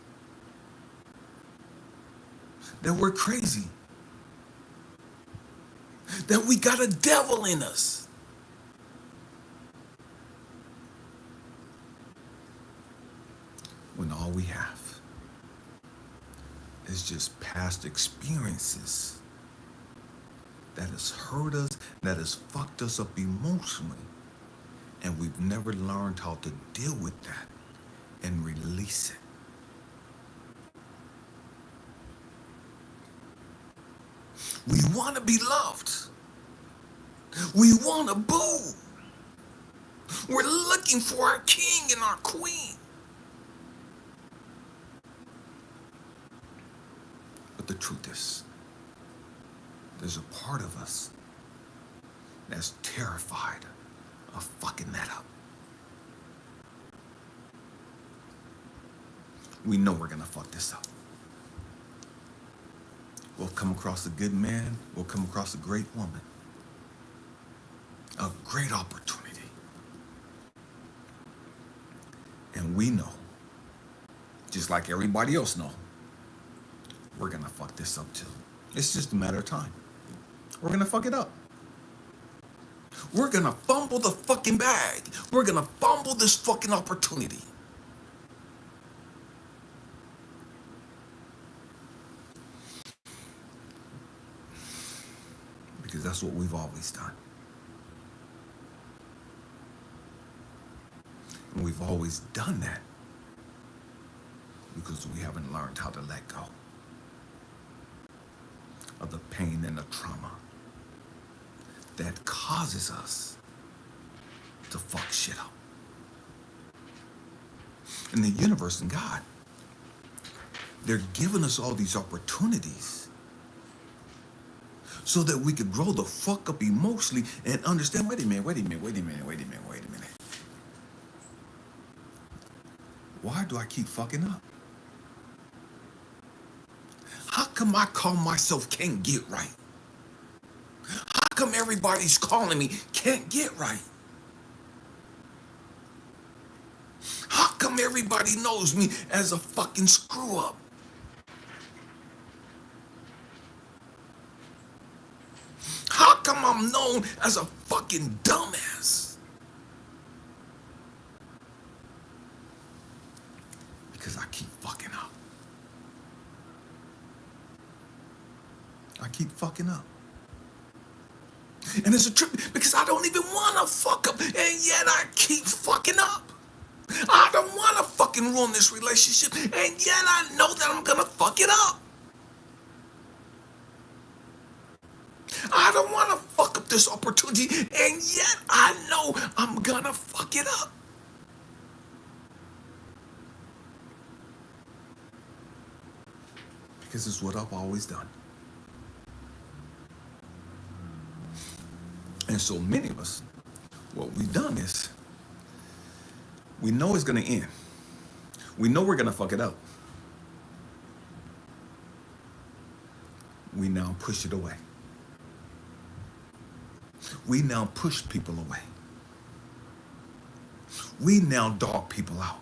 That we're crazy. That we got a devil in us. When all we have is just past experiences that has hurt us, that has fucked us up emotionally, and we've never learned how to deal with that and release it. We want to be loved. We want to boo. We're looking for our king and our queen. But the truth is, there's a part of us that's terrified of fucking that up. We know we're gonna fuck this up. We'll come across a good man, we'll come across a great woman, a great opportunity. And we know, just like everybody else know, we're gonna fuck this up too. It's just a matter of time. We're gonna fuck it up. We're gonna fumble the fucking bag. We're gonna fumble this fucking opportunity. Because that's what we've always done. And we've always done that because we haven't learned how to let go of the pain and the trauma that causes us to fuck shit up. And the universe and God, they're giving us all these opportunities so that we could grow the fuck up emotionally and understand, wait a minute. Why do I keep fucking up? How come I call myself can't get right? How come everybody's calling me can't get right? How come everybody knows me as a fucking screw up? How come I'm known as a fucking dumbass? Because I keep fucking up. I keep fucking up. And it's a trip because I don't even want to fuck up, and yet I keep fucking up. I don't want to fucking ruin this relationship, and yet I know that I'm gonna fuck it up. I don't want to fuck up this opportunity, and yet I know I'm gonna fuck it up. Because it's what I've always done. And so many of us, what we've done is, we know it's going to end. We know we're going to fuck it up. We now push it away. We now push people away. We now dog people out.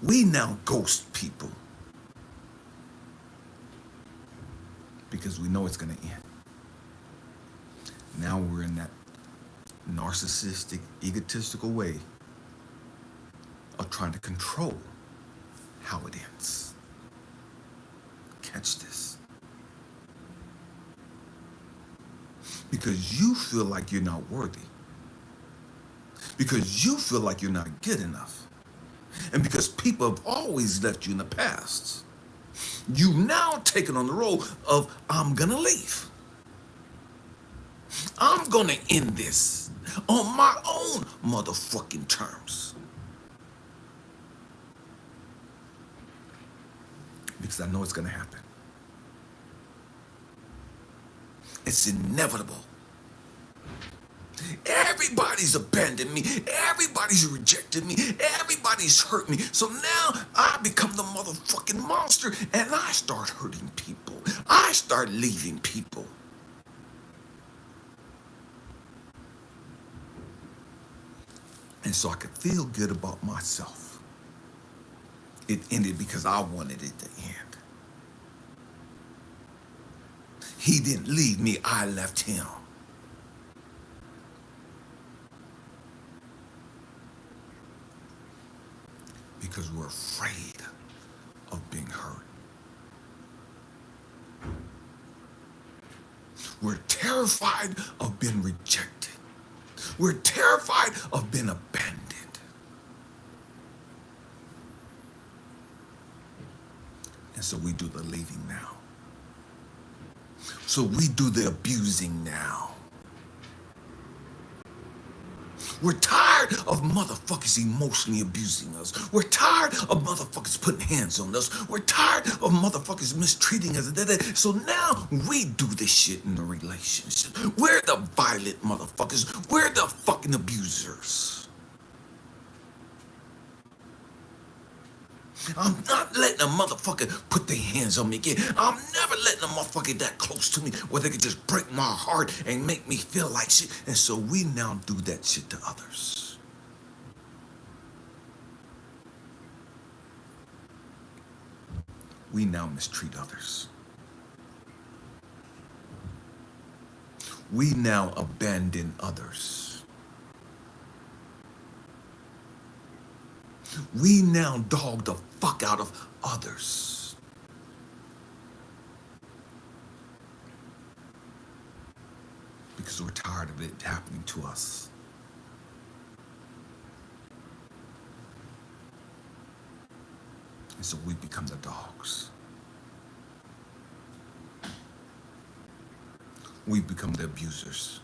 We now ghost people. Because we know it's going to end. Now we're in that narcissistic, egotistical way of trying to control how it ends. Catch this. Because you feel like you're not worthy. Because you feel like you're not good enough. And because people have always left you in the past, you've now taken on the role of, I'm gonna leave. I'm gonna end this on my own motherfucking terms. Because I know it's gonna happen. It's inevitable. Everybody's abandoned me. Everybody's rejected me. Everybody's hurt me. So now I become the motherfucking monster and I start hurting people. I start leaving people. And so I could feel good about myself. It ended because I wanted it to end. He didn't leave me, I left him. Because we're afraid of being hurt. We're terrified of being rejected. We're terrified of being abandoned. And so we do the leaving now. So we do the abusing now. We're tired of motherfuckers emotionally abusing us. We're tired of motherfuckers putting hands on us. We're tired of motherfuckers mistreating us. So now we do this shit in the relationship. We're the violent motherfuckers. We're the fucking abusers. I'm not letting a motherfucker put their hands on me again. I'm never letting a motherfucker get that close to me where they can just break my heart and make me feel like shit. And so we now do that shit to others. We now mistreat others. We now abandon others. We now dog the fuck out of others. Because we're tired of it happening to us. And so we become the dogs. We become the abusers.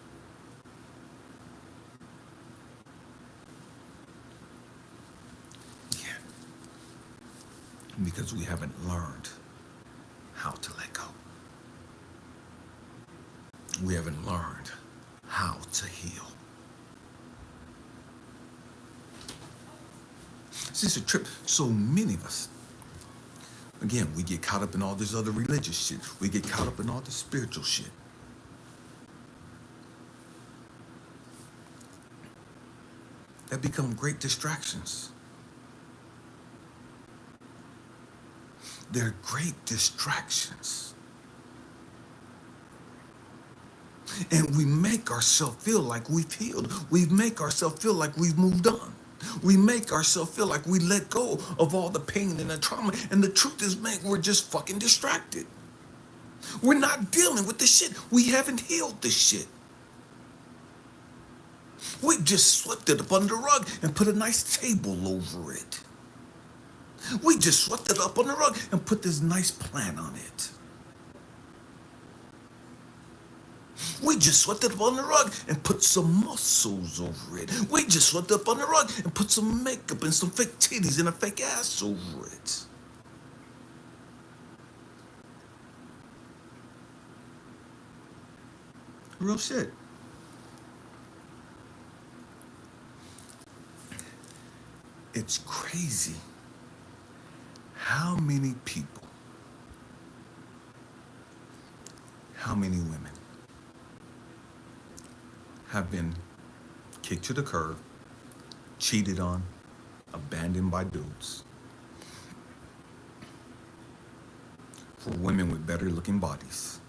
Because we haven't learned how to let go. We haven't learned how to heal. See, it's a trip. So many of us, again, we get caught up in all this other religious shit. We get caught up in all this spiritual shit. That become great distractions. They're great distractions. And we make ourselves feel like we've healed. We make ourselves feel like we've moved on. We make ourselves feel like we let go of all the pain and the trauma. And the truth is, man, we're just fucking distracted. We're not dealing with the shit. We haven't healed the shit. We just swept it up under the rug and put a nice table over it. We just swept it up on the rug and put this nice plan on it. We just swept it up on the rug and put some muscles over it. We just swept it up on the rug and put some makeup and some fake titties and a fake ass over it. Real shit. It's crazy how many people, how many women have been kicked to the curb, cheated on, abandoned by dudes, for women with better looking bodies.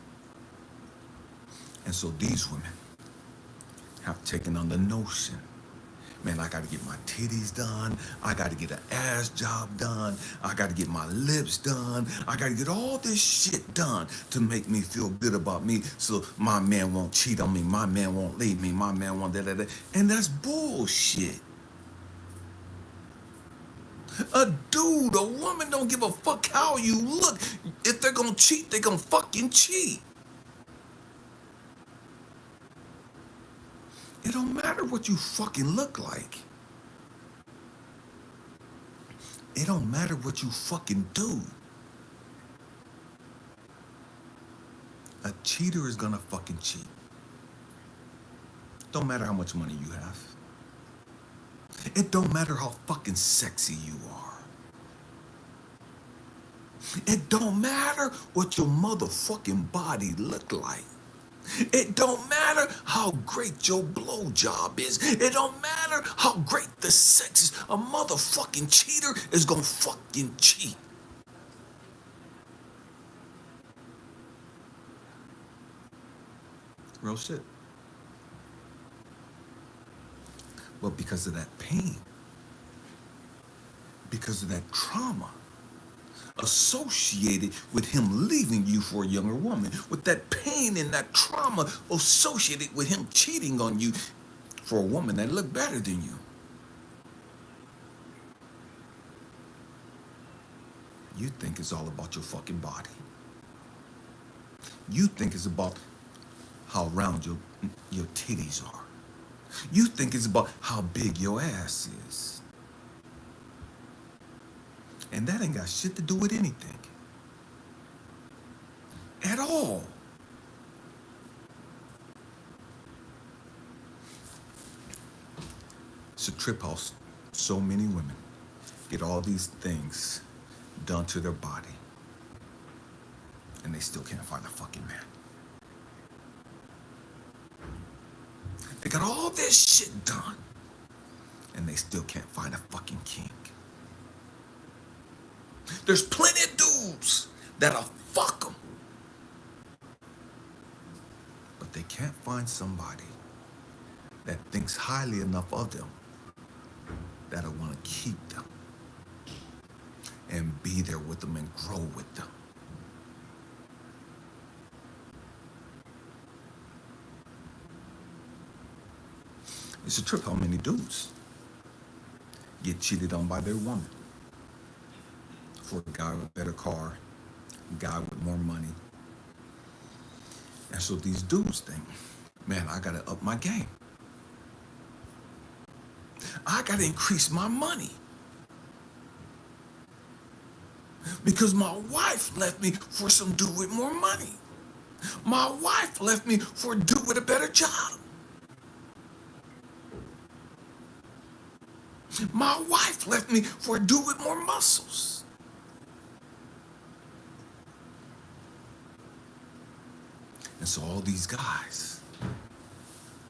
And so these women have taken on the notion, man, I got to get my titties done. I got to get an ass job done. I got to get my lips done. I got to get all this shit done to make me feel good about me so my man won't cheat on me. My man won't leave me. My man won't da. And that's bullshit. A dude, a woman don't give a fuck how you look. If they're going to cheat, they're going to fucking cheat. It don't matter what you fucking look like. It don't matter what you fucking do. A cheater is gonna fucking cheat. Don't matter how much money you have. It don't matter how fucking sexy you are. It don't matter what your motherfucking body look like. It don't matter how great your blowjob is. It don't matter how great the sex is. A motherfucking cheater is gonna fucking cheat. Real shit. But because of that pain, because of that trauma associated with him leaving you for a younger woman, with that pain and that trauma associated with him cheating on you for a woman that looked better than you, you think it's all about your fucking body. You think it's about how round your titties are. You think it's about how big your ass is. And that ain't got shit to do with anything. At all. It's a trip house. So many women get all these things done to their body, and they still can't find a fucking man. They got all this shit done, and they still can't find a fucking king. There's plenty of dudes that'll fuck them, but they can't find somebody that thinks highly enough of them that'll want to keep them and be there with them and grow with them. It's a trip how many dudes get cheated on by their woman for a guy with a better car, a guy with more money. And so these dudes think, man, I gotta up my game. I gotta increase my money. Because my wife left me for some dude with more money. My wife left me for a dude with a better job. My wife left me for a dude with more muscles. And so all these guys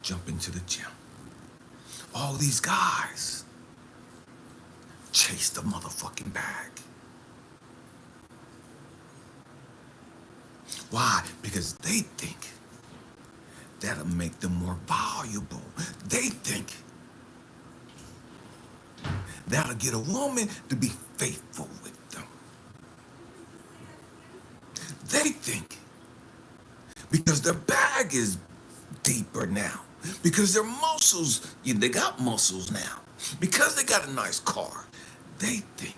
jump into the gym. All these guys chase the motherfucking bag. Why? Because they think that'll make them more valuable. They think that'll get a woman to be faithful with them. They think because their bag is deeper now, because their muscles, they got muscles now, because they got a nice car, they think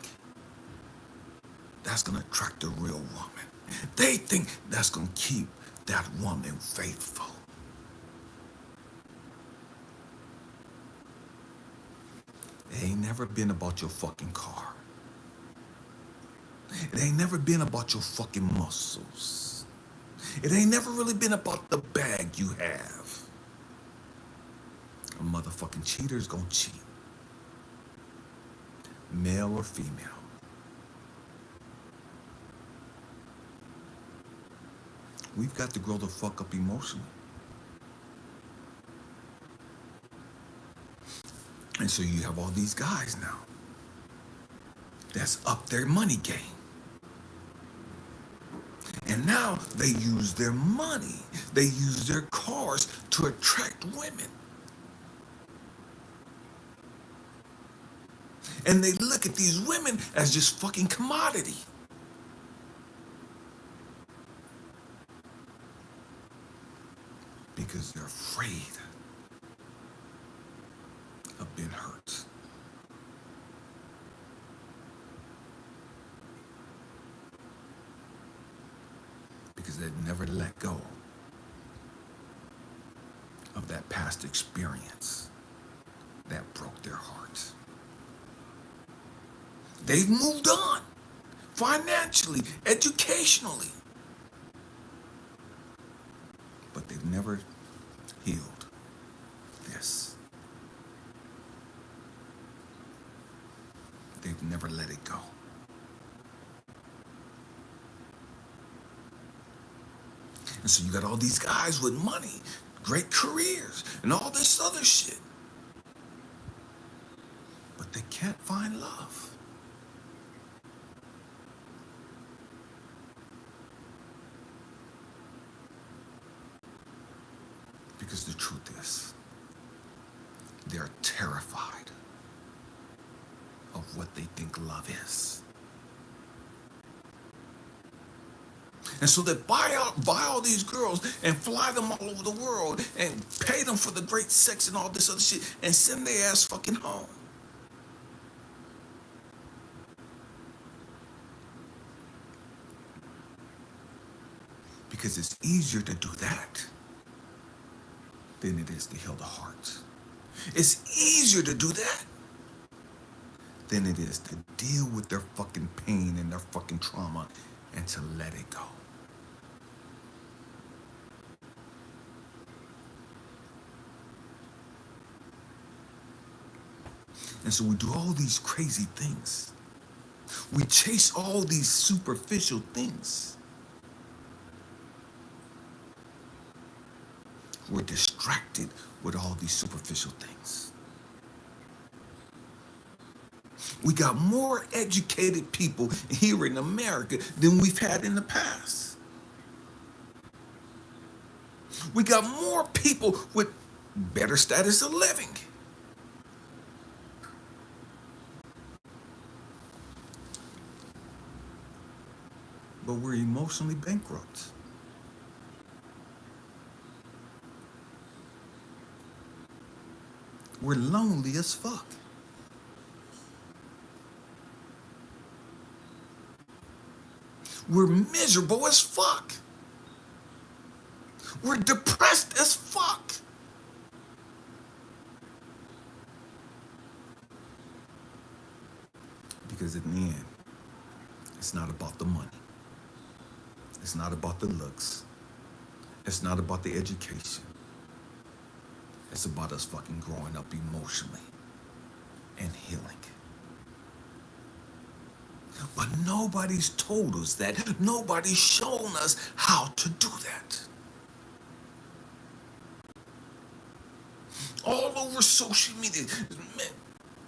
that's going to attract a real woman. They think that's going to keep that woman faithful. It ain't never been about your fucking car. It ain't never been about your fucking muscles. It ain't never really been about the bag you have. A motherfucking cheater's gonna cheat. Male or female. We've got to grow the fuck up emotionally. And so you have all these guys now that's up their money game. And now they use their money, they use their cars to attract women. And they look at these women as just fucking commodity. Because they're afraid of being hurt. Because they've never let go of that past experience that broke their hearts. They've moved on financially, educationally, but they've never healed this. They've never let it go. And so you got all these guys with money, great careers, and all this other shit. But they can't find love. Because the truth is, they're terrified of what they think love is. And so they buy all these girls and fly them all over the world and pay them for the great sex and all this other shit and send their ass fucking home. Because it's easier to do that than it is to heal the heart. It's easier to do that than it is to deal with their fucking pain and their fucking trauma and to let it go. And so we do all these crazy things. We chase all these superficial things. We're distracted with all these superficial things. We got more educated people here in America than we've had in the past. We got more people with better status of living. But we're emotionally bankrupt. We're lonely as fuck. We're miserable as fuck. We're depressed as fuck. Because in the end, it's not about the money. It's not about the looks. It's not about the education. It's about us fucking growing up emotionally and healing. But nobody's told us that. Nobody's shown us how to do that. All over social media,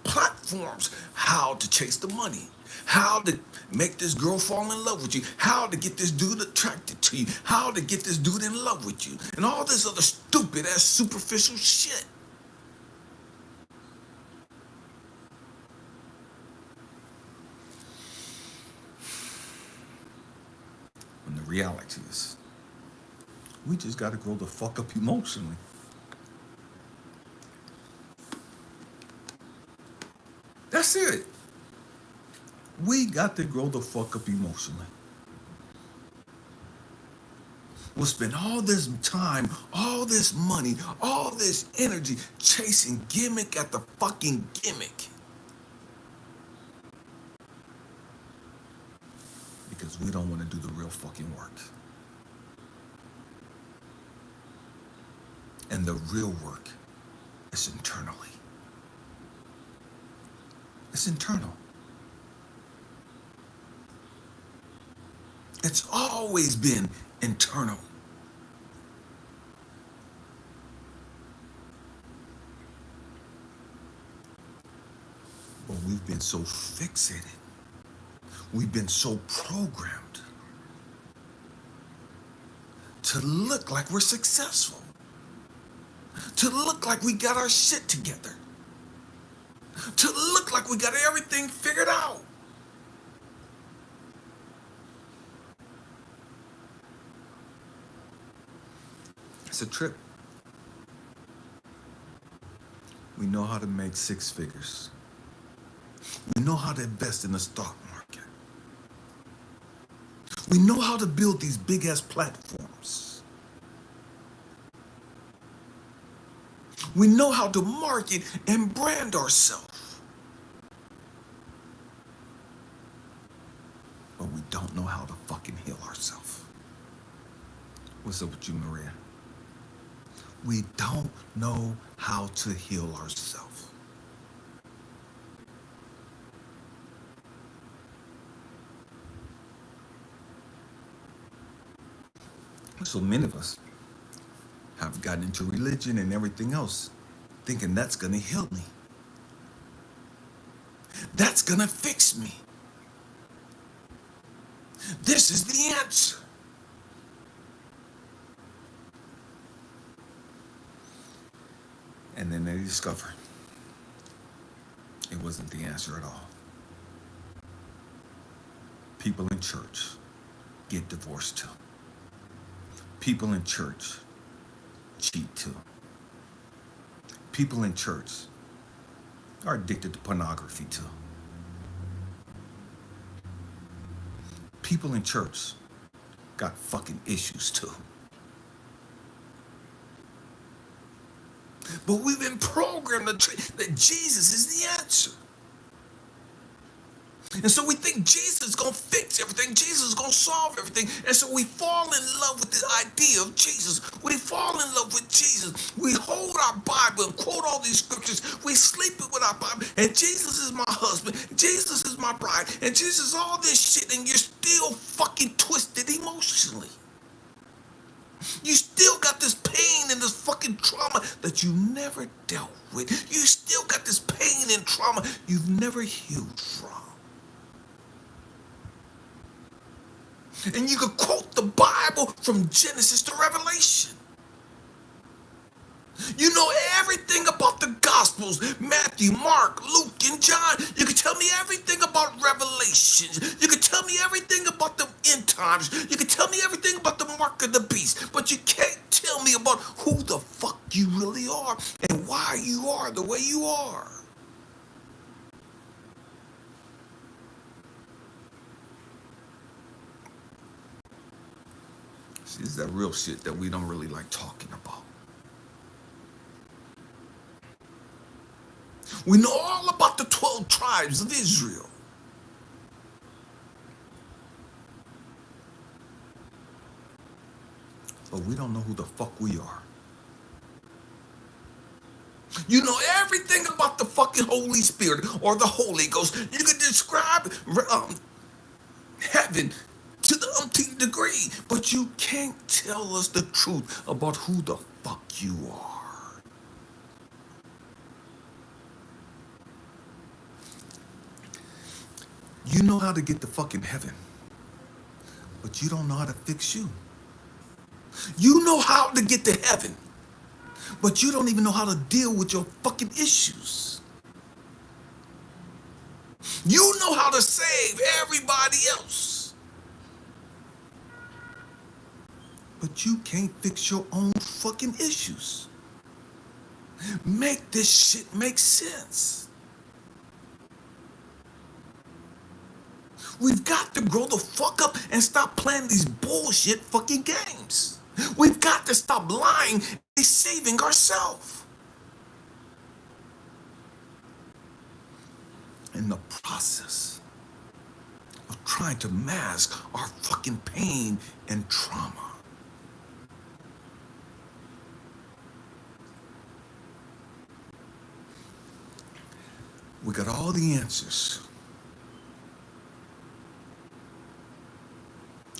platforms, how to chase the money, how to make this girl fall in love with you, how to get this dude attracted to you, how to get this dude in love with you, and all this other stupid ass superficial shit. And the reality is, we just gotta grow the fuck up emotionally. That's it. We got to grow the fuck up emotionally. We'll spend all this time, all this money, all this energy chasing gimmick at the fucking gimmick. Because we don't want to do the real fucking work. And the real work is internally. It's internal. It's always been internal. But we've been so fixated. We've been so programmed to look like we're successful, to look like we got our shit together, to look like we got everything figured out. It's a trip. We know how to make six figures. We know how to invest in the stock market. We know how to build these big ass platforms. We know how to market and brand ourselves. But we don't know how to fucking heal ourselves. What's up with you, Maria? We don't know how to heal ourselves. So many of us have gotten into religion and everything else thinking that's going to heal me. That's going to fix me. This is the answer. And then they discover it wasn't the answer at all. People in church get divorced too. People in church cheat too. People in church are addicted to pornography too. People in church got fucking issues too. But we've been programmed that Jesus is the answer. And so we think Jesus is going to fix everything. Jesus is going to solve everything. And so we fall in love with the idea of Jesus. We fall in love with Jesus. We hold our Bible and quote all these scriptures. We sleep it with our Bible. And Jesus is my husband. Jesus is my bride. And Jesus is all this shit. And you're still fucking twisted emotionally. You still got this pain and this fucking trauma that you never dealt with. You still got this pain and trauma you've never healed from. And you could quote the Bible from Genesis to Revelation. You know everything about the Gospels, Matthew, Mark, Luke, and John. You can tell me everything about Revelations. You can tell me everything about the end times. You can tell me everything about the mark of the beast. But you can't tell me about who the fuck you really are and why you are the way you are. See, this is that real shit that we don't really like talking about. We know all about the 12 tribes of Israel. But we don't know who the fuck we are. You know everything about the fucking Holy Spirit or the Holy Ghost. You can describe heaven to the umpteenth degree, but you can't tell us the truth about who the fuck you are. You know how to get to fucking heaven, but you don't know how to fix you. You know how to get to heaven, but you don't even know how to deal with your fucking issues. You know how to save everybody else, but you can't fix your own fucking issues. Make this shit make sense. We've got to grow the fuck up and stop playing these bullshit fucking games. We've got to stop lying and deceiving ourselves. In the process of trying to mask our fucking pain and trauma. We got all the answers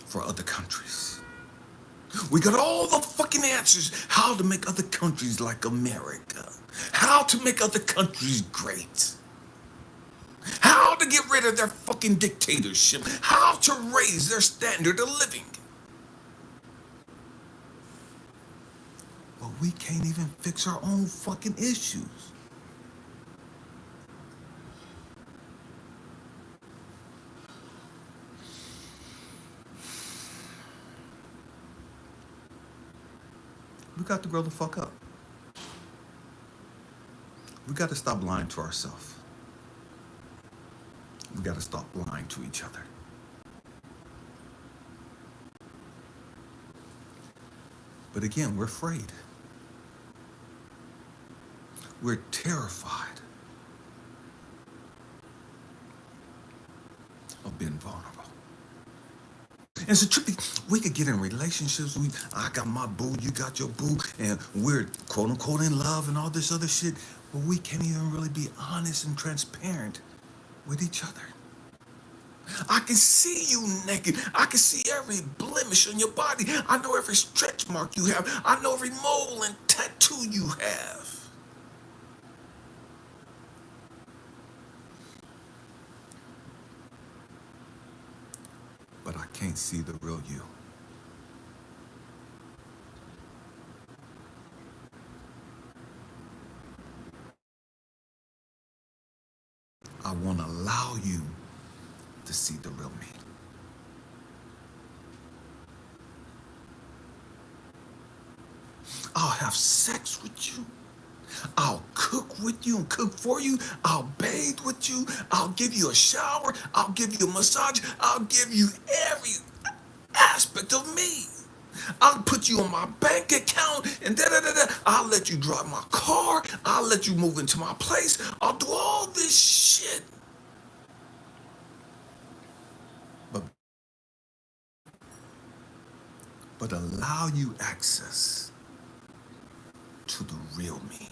for other countries. We got all the fucking answers how to make other countries like America. How to make other countries great. How to get rid of their fucking dictatorship. How to raise their standard of living. But we can't even fix our own fucking issues. We got to grow the fuck up. We got to stop lying to ourselves. We got to stop lying to each other. But again, we're afraid. We're terrified of being vulnerable. And so tricky, we could get in relationships. I got my boo, you got your boo, and we're quote unquote in love and all this other shit. But we can't even really be honest and transparent with each other. I can see you naked. I can see every blemish on your body. I know every stretch mark you have. I know every mole and tattoo you have. But I can't see the real you. I won't allow you to see the real me. I'll have sex with you. I'll cook with you and cook for you. I'll bathe with you. I'll give you a shower. I'll give you a massage. I'll give you every aspect of me. I'll put you on my bank account and da-da-da-da. I'll let you drive my car. I'll let you move into my place. I'll do all this shit. But allow you access to the real me.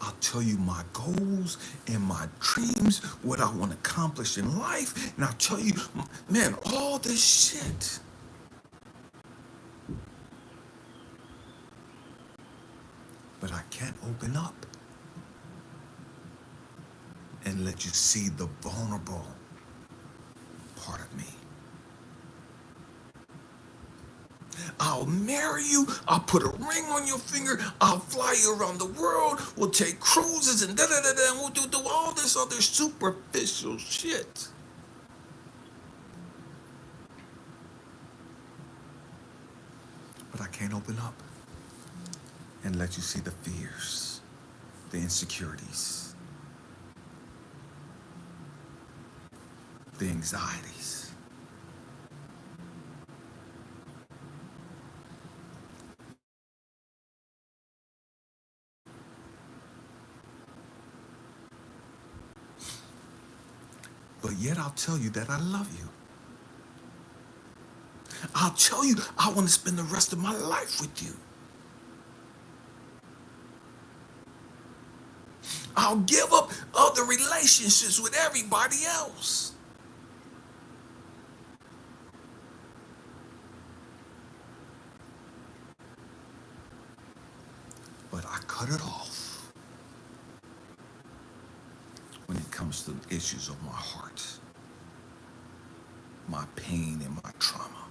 I'll tell you my goals and my dreams, what I want to accomplish in life, and I'll tell you, man, all this shit. But I can't open up and let you see the vulnerable part of me. I'll marry you. I'll put a ring on your finger. I'll fly you around the world. We'll take cruises and da-da-da-da, and we'll do all this other superficial shit. But I can't open up and let you see the fears, the insecurities, the anxieties. But yet I'll tell you that I love you. I'll tell you I want to spend the rest of my life with you. I'll give up other relationships with everybody else. cut it off when it comes to the issues of my heart, my pain and my trauma.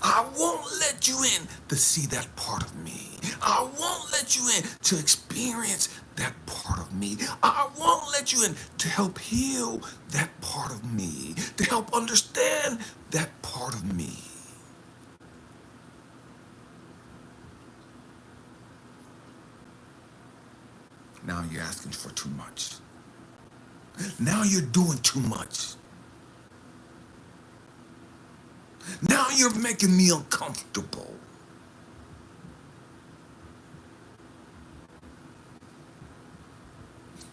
I won't let you in to see that part of me. I won't let you in to experience that part of me. I won't let you in to help heal that part of me, to help understand that part of me. Now you're asking for too much. Now you're doing too much. Now you're making me uncomfortable.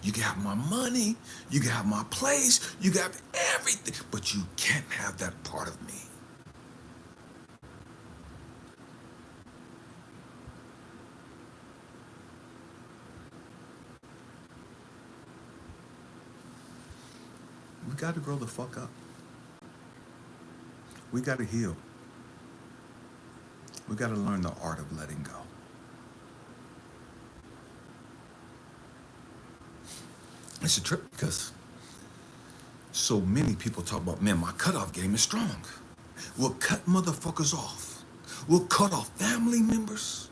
You can have my money, you can have my place, you can have everything, but you can't have that part of me. We got to grow the fuck up. We got to heal. We got to learn the art of letting go. It's a trip because so many people talk about, man, my cutoff game is strong. We'll cut motherfuckers off. We'll cut off family members.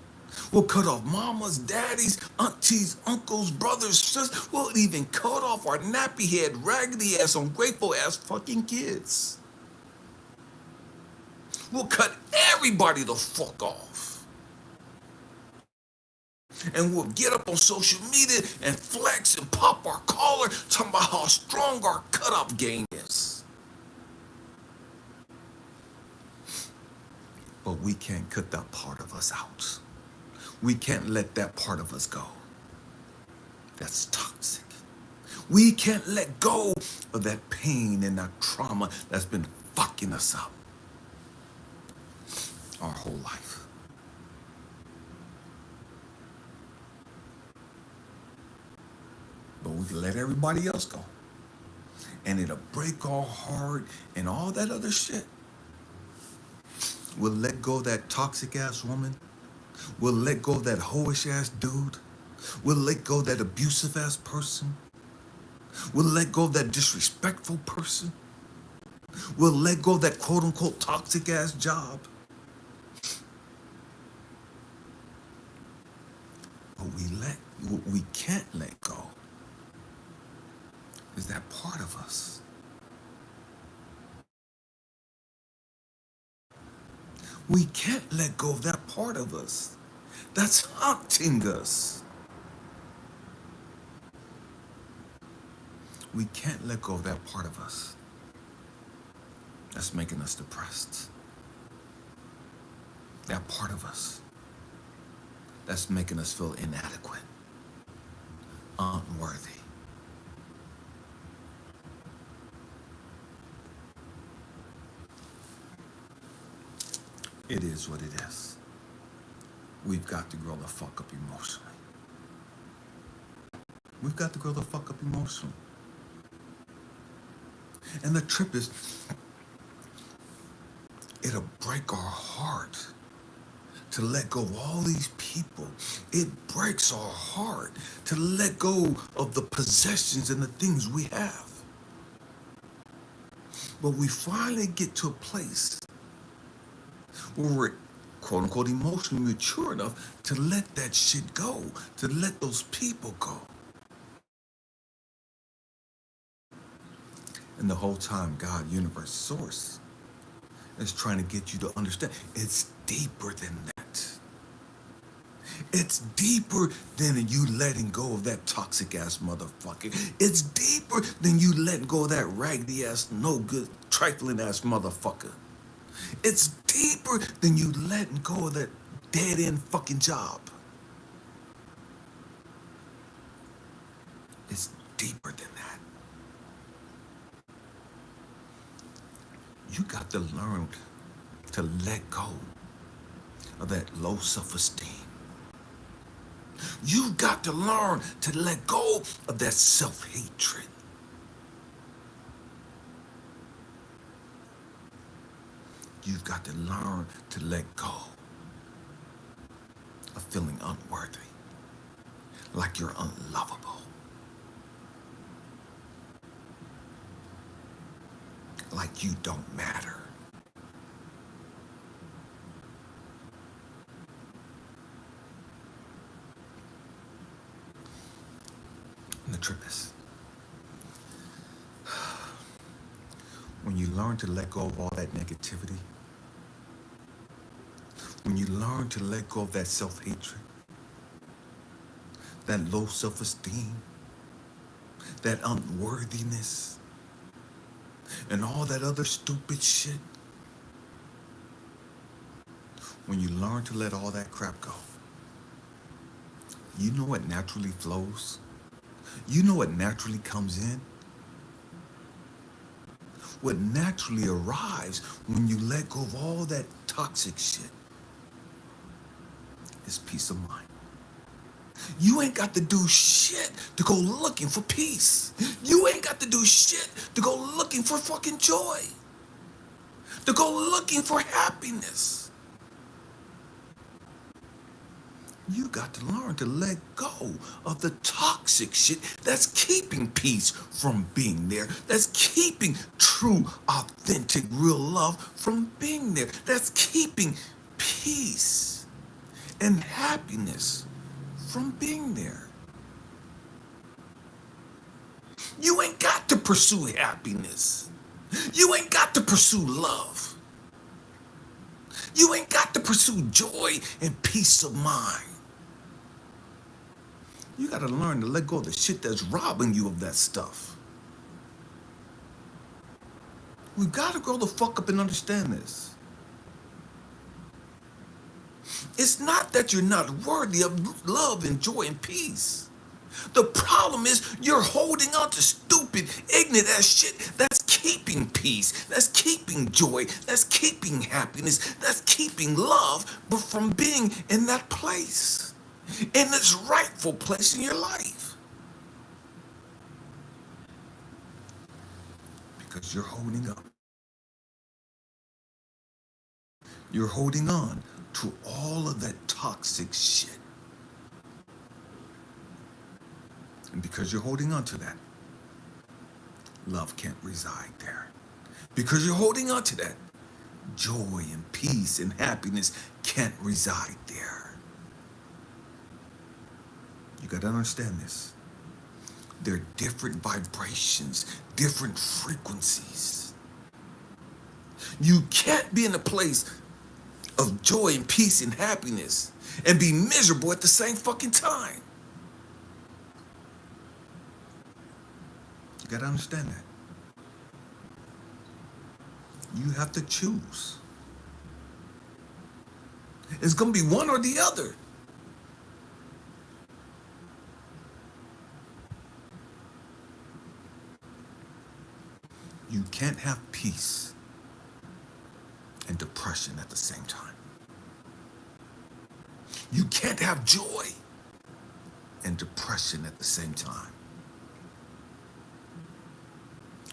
We'll cut off mamas, daddies, aunties, uncles, brothers, sisters. We'll even cut off our nappy head, raggedy ass, ungrateful ass fucking kids. We'll cut everybody the fuck off. And we'll get up on social media and flex and pop our collar, talking about how strong our cut-off game is. But we can't cut that part of us out. We can't let that part of us go. That's toxic. We can't let go of that pain and that trauma that's been fucking us up our whole life. But we can let everybody else go. And it'll break our heart and all that other shit. We'll let go of that toxic ass woman. We'll let go of that hoish ass dude. We'll let go of that abusive ass person. We'll let go of that disrespectful person. We'll let go of that quote unquote toxic ass job. But what we can't let go is that part of us. We can't let go of that part of us that's haunting us. We can't let go of that part of us that's making us depressed. That part of us that's making us feel inadequate, unworthy. It is what it is. We've got to grow the fuck up emotionally. We've got to grow the fuck up emotionally. And the trip is, it'll break our heart to let go of all these people. It breaks our heart to let go of the possessions and the things we have. But we finally get to a place where we're, quote unquote, emotionally mature enough to let that shit go, to let those people go. And the whole time, God, universe, source is trying to get you to understand it's deeper than that. It's deeper than you letting go of that toxic ass motherfucker. It's deeper than you letting go of that raggedy ass, no good, trifling ass motherfucker. It's deeper than you letting go of that dead end fucking job. It's deeper than that. You got to learn to let go of that low self-esteem. You got to learn to let go of that self-hatred. You've got to learn to let go of feeling unworthy, like you're unlovable, like you don't matter. And the trip is, when you learn to let go of all that negativity, when you learn to let go of that self-hatred, that low self-esteem, that unworthiness, and all that other stupid shit, when you learn to let all that crap go, you know what naturally flows? You know what naturally comes in? What naturally arrives when you let go of all that toxic shit is peace of mind. You ain't got to do shit to go looking for peace. You ain't got to do shit to go looking for fucking joy, to go looking for happiness. You got to learn to let go of the toxic shit that's keeping peace from being there, that's keeping true, authentic, real love from being there, that's keeping peace and happiness from being there. You ain't got to pursue happiness. You ain't got to pursue love. You ain't got to pursue joy and peace of mind. You got to learn to let go of the shit that's robbing you of that stuff. We've got to grow the fuck up and understand this. It's not that you're not worthy of love and joy and peace. The problem is you're holding on to stupid, ignorant ass shit that's keeping peace, that's keeping joy, that's keeping happiness, that's keeping love, but from being in that place, in its rightful place in your life. Because you're holding up. You're holding on to all of that toxic shit. And because you're holding on to that, love can't reside there. Because you're holding on to that, joy and peace and happiness can't reside there. You got to understand this. There are different vibrations, different frequencies. You can't be in a place of joy and peace and happiness and be miserable at the same fucking time. You got to understand that. You have to choose. It's going to be one or the other. You can't have peace and depression at the same time. You can't have joy and depression at the same time.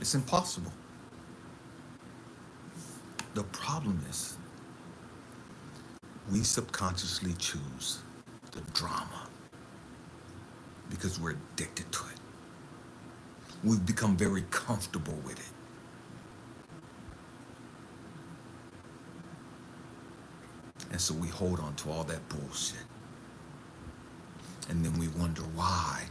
It's impossible. The problem is we subconsciously choose the drama because we're addicted to it. We've become very comfortable with it. And so we hold on to all that bullshit. And then we wonder why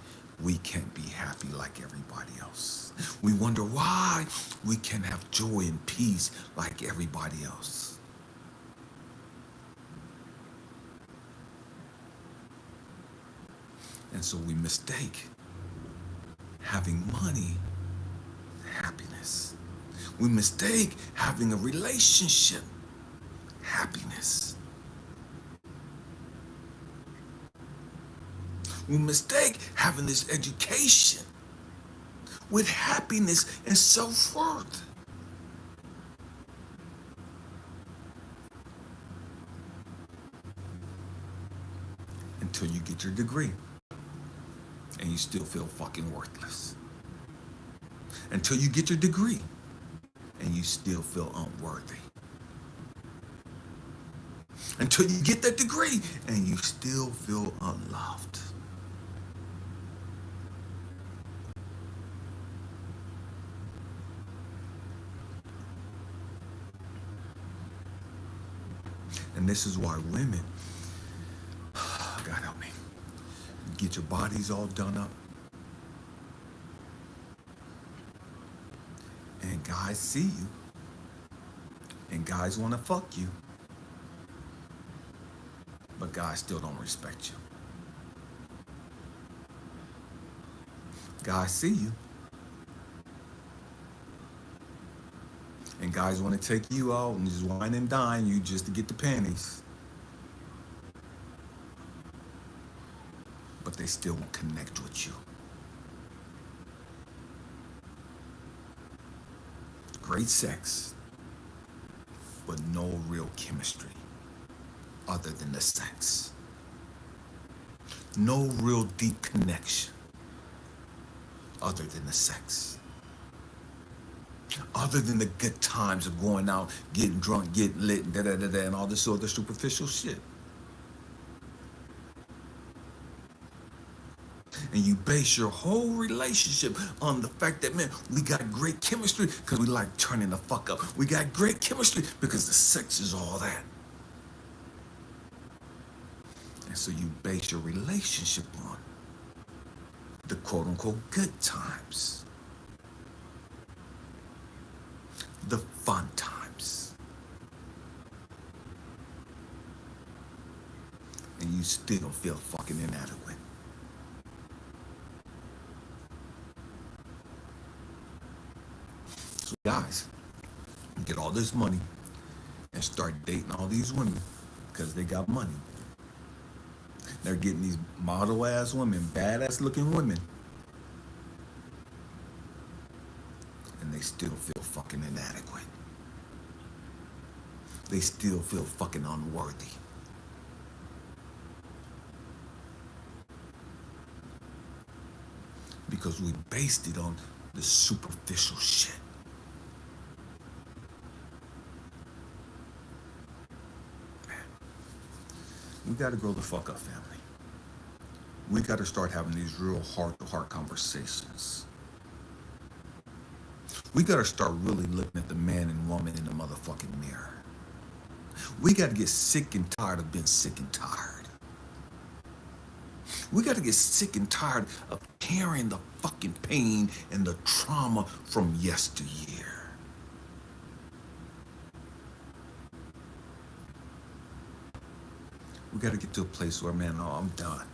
we can't be happy like everybody else. We wonder why we can't have joy and peace like everybody else. And so we mistake having money, happiness. We mistake having a relationship, happiness. We mistake having this education with happiness and self-worth. Until you get your degree and you still feel fucking worthless. Until you get your degree and you still feel unworthy. until you get that degree and you still feel unloved. And this is why women, God help me, get your bodies all done up. And guys see you. And guys want to fuck you. But guys still don't respect you. Guys see you. And guys want to take you out and just wine and dine you just to get the panties. But they still won't connect with you. Great sex, but no real chemistry other than the sex. No real deep connection other than the sex. Other than the good times of going out, getting drunk, getting lit, and da-da-da-da, and all this other superficial shit. And you base your whole relationship on the fact that, man, we got great chemistry because we like turning the fuck up. We got great chemistry because the sex is all that. And so you base your relationship on the quote-unquote good times. The fun times. And you still feel fucking inadequate. So guys, get all this money and start dating all these women because they got money. They're getting these model ass women, badass looking women. And they still feel fucking inadequate. They still feel fucking unworthy. Because we based it on the superficial shit. Man, we gotta grow the fuck up, family. We gotta start having these real heart-to-heart conversations. We gotta start really looking at the man and woman in the motherfucking mirror. We gotta get sick and tired of being sick and tired. We gotta get sick and tired of carrying the fucking pain and the trauma from yesteryear. We gotta get to a place where, man, oh, I'm done.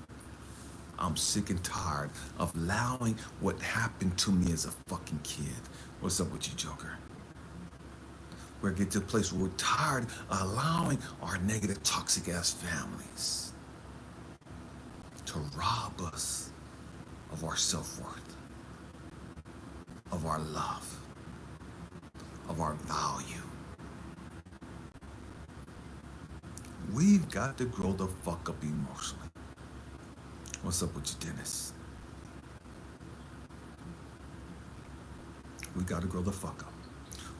I'm sick and tired of allowing what happened to me as a fucking kid. What's up with you, Joker? We're getting to a place where we're tired of allowing our negative, toxic ass families to rob us of our self-worth, of our love, of our value. We've got to grow the fuck up emotionally. What's up with you, Dennis? We got to grow the fuck up,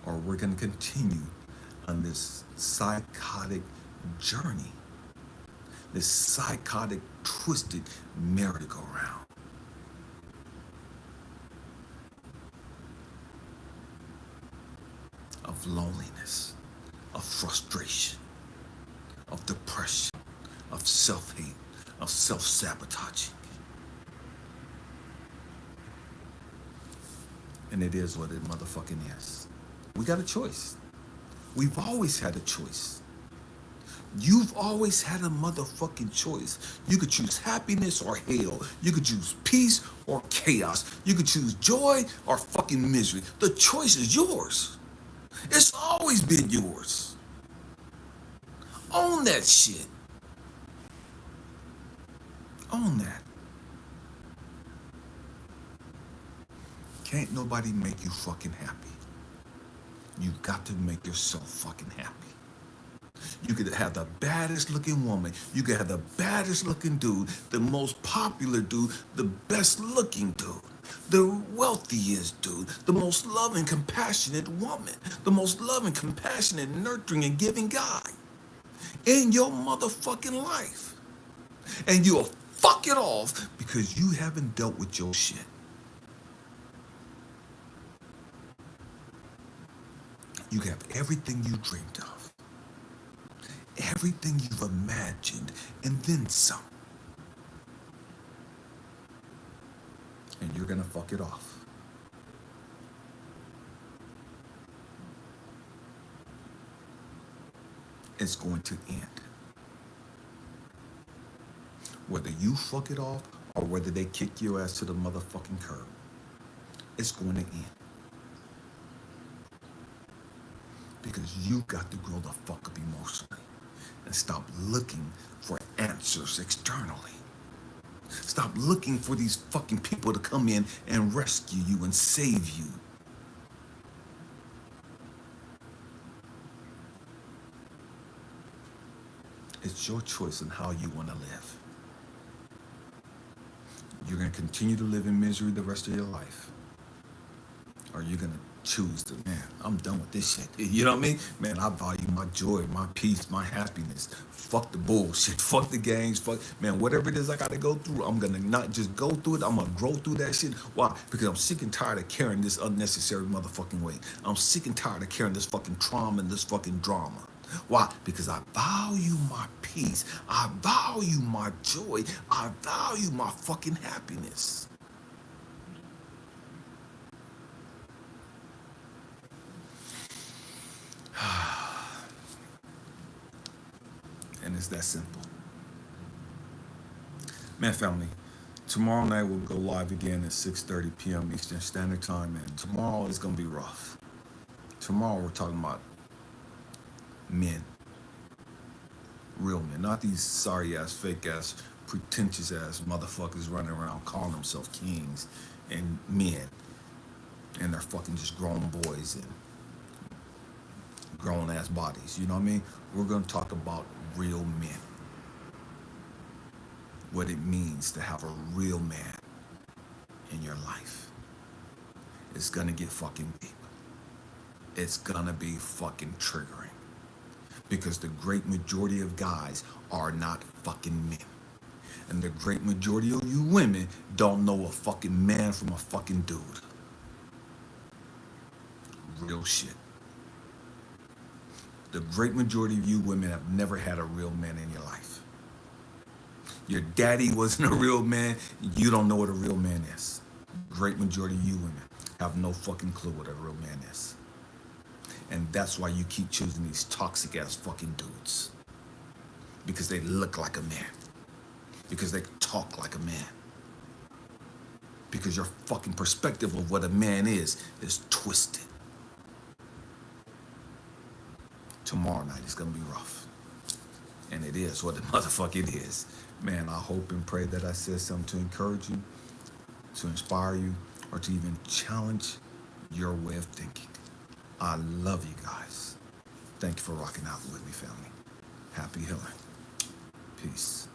or we're going to continue on this psychotic journey, this psychotic, twisted merry-go-round. Of loneliness, of frustration, of depression, of self-hate, of self-sabotaging. And it is what it motherfucking is. We got a choice. We've always had a choice. You've always had a motherfucking choice. You could choose happiness or hell. You could choose peace or chaos. You could choose joy or fucking misery. The choice is yours. It's always been yours. Own that shit. Own that. Can't nobody make you fucking happy. You got to make yourself fucking happy. You could have the baddest looking woman. You could have the baddest looking dude, the most popular dude, the best looking dude, the wealthiest dude, the most loving, compassionate woman, the most loving, compassionate, nurturing, and giving guy. in your motherfucking life. And you'll fuck it off because you haven't dealt with your shit. You have everything you dreamed of, everything you've imagined, and then some. And you're gonna fuck it off. It's going to end. Whether you fuck it off or whether they kick your ass to the motherfucking curb, it's going to end. Because you've got to grow the fuck up emotionally and stop looking for answers externally. Stop looking for these fucking people to come in and rescue you and save you. It's your choice on how you want to live. You're going to continue to live in misery the rest of your life. Or you're going to choose to, man, I'm done with this shit. You know what I mean? Man, I value my joy, my peace, my happiness. Fuck the bullshit. Fuck the games. Fuck, man, whatever it is I got to go through, I'm going to not just go through it. I'm going to grow through that shit. Why? Because I'm sick and tired of carrying this unnecessary motherfucking weight. I'm sick and tired of carrying this fucking trauma and this fucking drama. Why? Because I value my peace. I value my joy. I value my fucking happiness. And it's that simple. Man, family, tomorrow night we'll go live again at 6:30 p.m. Eastern Standard Time. And tomorrow is going to be rough. Tomorrow we're talking about men. Real men. Not these sorry-ass, fake-ass, pretentious-ass motherfuckers running around calling themselves kings and men. And they're fucking just grown boys and grown-ass bodies. You know what I mean? We're going to talk about real men. What it means to have a real man in your life. It's going to get fucking deep. It's going to be fucking triggering. Because the great majority of guys are not fucking men. And the great majority of you women don't know a fucking man from a fucking dude. Real shit. The great majority of you women have never had a real man in your life. Your daddy wasn't a real man. You don't know what a real man is. Great majority of you women have no fucking clue what a real man is. And that's why you keep choosing these toxic ass fucking dudes. Because they look like a man. Because they talk like a man. Because your fucking perspective of what a man is twisted. Tomorrow night is going to be rough. And it is what the motherfuck it is. Man, I hope and pray that I said something to encourage you, to inspire you, or to even challenge your way of thinking. I love you guys. Thank you for rocking out with me, family. Happy healing. Peace.